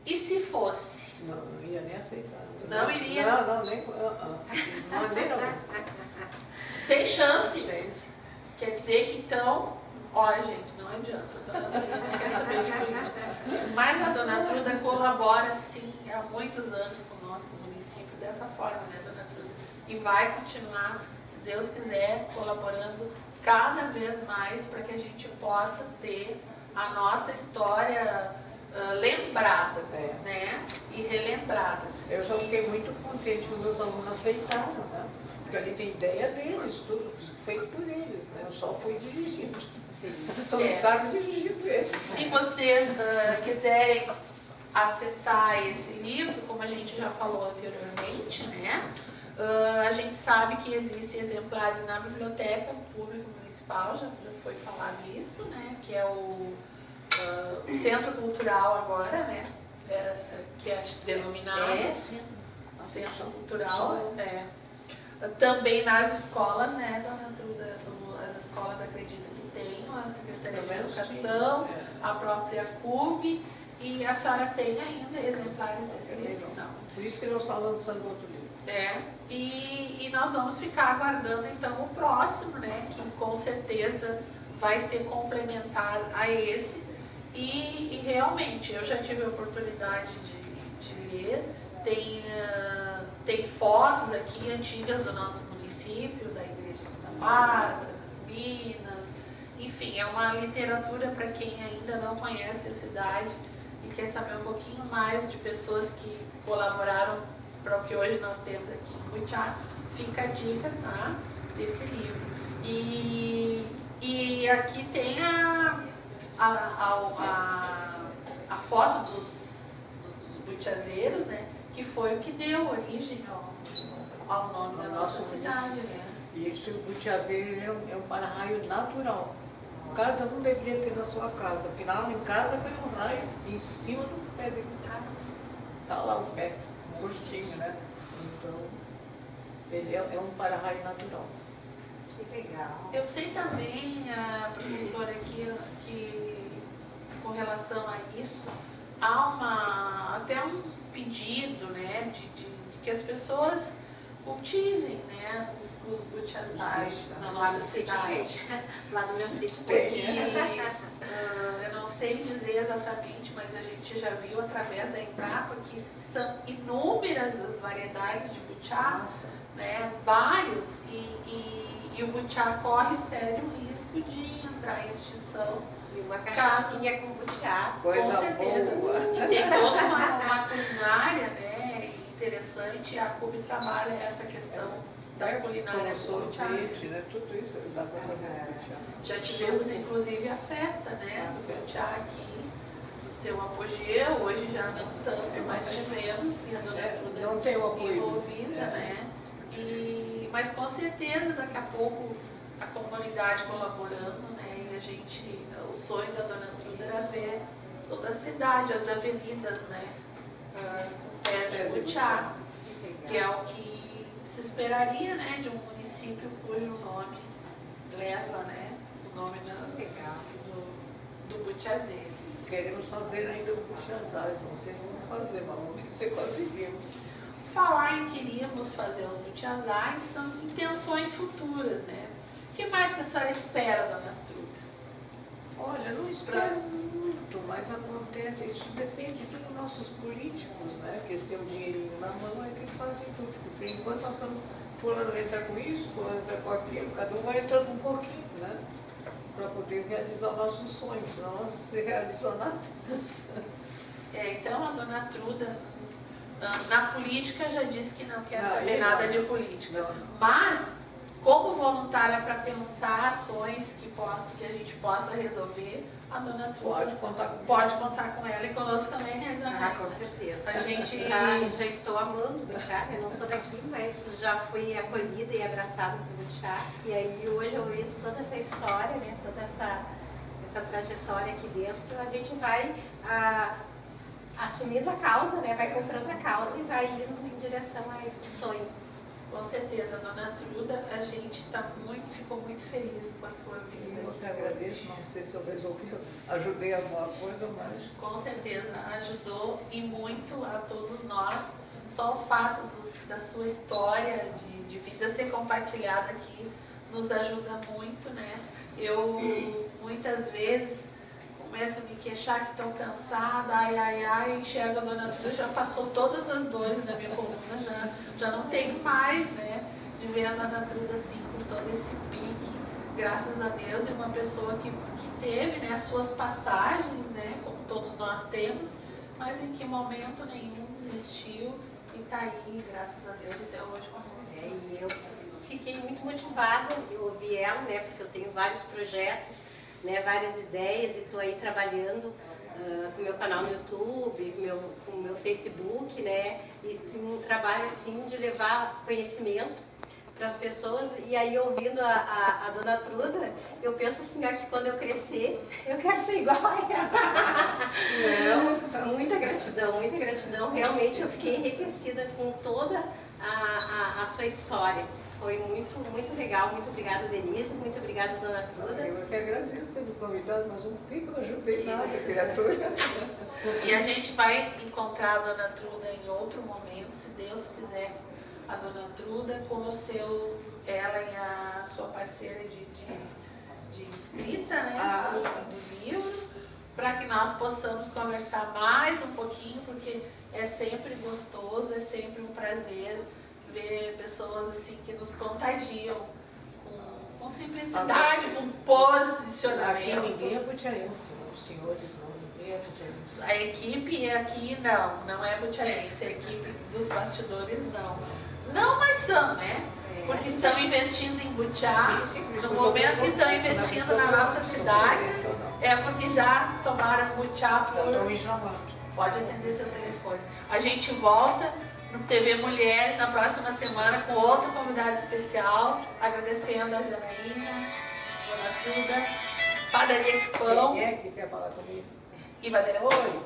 E se fosse? Não ia nem aceitar. Não iria? Não, nem. Não. Sem chance? Quer dizer que então, olha gente, não adianta, a dona Truda não quer saber de política. Mas a dona Truda colabora sim há muitos anos com o nosso município dessa forma, né, dona Truda? E vai continuar, se Deus quiser, colaborando cada vez mais para que a gente possa ter a nossa história lembrada, né? E relembrada. Eu já fiquei muito contente quando meus alunos aceitaram, né? Porque ali tem ideia deles, tudo feito por eles, né? Eu só fui dirigindo. Estou no cargo dirigindo eles. Se vocês quiserem acessar esse livro, como a gente já falou anteriormente, né? A gente sabe que existem exemplares na Biblioteca Pública Municipal, já foi falado isso, né? Que é o Centro Cultural agora, né? que é denominado sim. Centro Cultural. Também nas escolas, né, dona Truda, as escolas acreditam que tem a Secretaria de Educação, a própria CUB, e a senhora tem ainda exemplares desse livro? Não. Por isso que nós estamos lançando outro livro. E nós vamos ficar aguardando então o próximo, né, que com certeza vai ser complementar a esse. E realmente, eu já tive a oportunidade de ler, tem fotos aqui antigas do nosso município, da Igreja de Santa Bárbara, das Minas, enfim, é uma literatura para quem ainda não conhece a cidade e quer saber um pouquinho mais de pessoas que colaboraram para o que hoje nós temos aqui em Butiá. Fica a dica, tá, desse livro. E aqui tem a foto dos butiazeiros, né, que foi o que deu origem ao nome da nossa cidade, né? E esse butiazeiro é um para-raio natural. Cada um deveria ter na sua casa, porque lá em casa tem um raio em cima do pé dele. Está lá o pé, curtinho, né? Então, ele é um para-raio natural. Que legal. Eu sei também, professora, que com relação a isso, há até um pedido, né, de que as pessoas cultivem, né, os butiazais na nossa cidade. Lá no meu sítio Porque eu não sei dizer exatamente, mas a gente já viu através da Embrapa que são inúmeras as variedades de butiá, né, vários, e o butiá corre o sério risco de entrar em extinção. E uma cachaçinha com butiá. Com certeza. Boa. E tem toda uma culinária, né, interessante, e a CUB trabalha essa questão da culinária do butiá. Sorvete, né? Tudo isso dá para fazer no butiá. Já tivemos inclusive a festa, né, do butiá aqui, no seu apogeu, hoje já não tanto, mas tivemos, e a dona Truda não tem o apoio envolvida, né? Mas com certeza daqui a pouco a comunidade colaborando, né? E a gente, o sonho da dona Truda era ver toda a cidade, as avenidas, né? Com pés de butiá, que é o que se esperaria, né? De um município cujo nome leva, né? O nome do butiazeiro. Queremos fazer ainda o butiazais, não sei se vamos fazer, mas vamos ver se conseguimos. Falar em queríamos fazer os butiazais são intenções futuras, né? O que mais que a senhora espera, dona Truda? Olha, não espero muito, mas acontece, isso depende dos nossos políticos, né? Que eles têm o dinheirinho na mão e que fazem tudo. Porque por enquanto nós estamos, fulano entra com isso, fulano entra com aquilo, cada um vai entrando um pouquinho, né? Para poder realizar nossos sonhos, senão não se realiza nada. Então a dona Truda, na política, já disse que não quer Não, saber nada de política. Não. Mas, como voluntária para pensar ações que a gente possa resolver, a dona Truda pode contar com ela e conosco também, né, dona? Com certeza. A gente já estou amando o butiá, eu não sou daqui, mas já fui acolhida e abraçada pelo butiá. E aí hoje, ouvindo toda essa história, né, toda essa trajetória aqui dentro, a gente vai assumindo a causa, né, vai comprando a causa e vai indo em direção a esse sonho. Com certeza, dona Truda, a gente ficou muito feliz com a sua vida. Eu que agradeço, não sei se eu resolvi, ajudei alguma coisa, mas... Com certeza, ajudou e muito a todos nós. Só o fato da sua história de vida ser compartilhada aqui nos ajuda muito, né? Eu, muitas vezes, começo a me queixar que estou cansada, enxergo a dona Truda, já passou todas as dores da minha coluna, já não tenho mais, né, de ver a dona Truda assim, com todo esse pique, graças a Deus, é uma pessoa que teve, né, as suas passagens, né, como todos nós temos, mas em que momento nenhum desistiu e está aí, graças a Deus, até hoje conosco. E eu fiquei muito motivada, eu ouvi ela, né, porque eu tenho vários projetos, né, várias ideias e estou aí trabalhando com o meu canal no YouTube, com o meu Facebook, né, e um trabalho assim de levar conhecimento as pessoas. E aí, ouvindo a dona Truda, eu penso assim, ó, que quando eu crescer, eu quero ser igual a ela. Muita gratidão. Realmente, eu fiquei enriquecida com toda a sua história. Foi muito legal. Muito obrigada, Denise. Muito obrigada, dona Truda. Eu que agradeço ter me convidado, mas não que eu ajudei nada, criatura. E a gente vai encontrar a dona Truda em outro momento, se Deus quiser. A dona Truda com ela e a sua parceira de escrita, né, do livro, para que nós possamos conversar mais um pouquinho, porque é sempre gostoso, é sempre um prazer ver pessoas assim que nos contagiam com simplicidade, com posicionamento. Aqui ninguém é butiarense, os senhores não, ninguém é butiarense. A equipe aqui não é butiarense, a equipe dos bastidores não, mas são, né? Porque estão investindo em butiá, no momento que estão investindo na nossa cidade, é porque já tomaram butiá por... Pode atender seu telefone. A gente volta no TV Mulheres na próxima semana com outro convidado especial, agradecendo a Janaína, Dona Truda, Padaria de Pão. Quem é que quer falar comigo? E Madeira. Oi.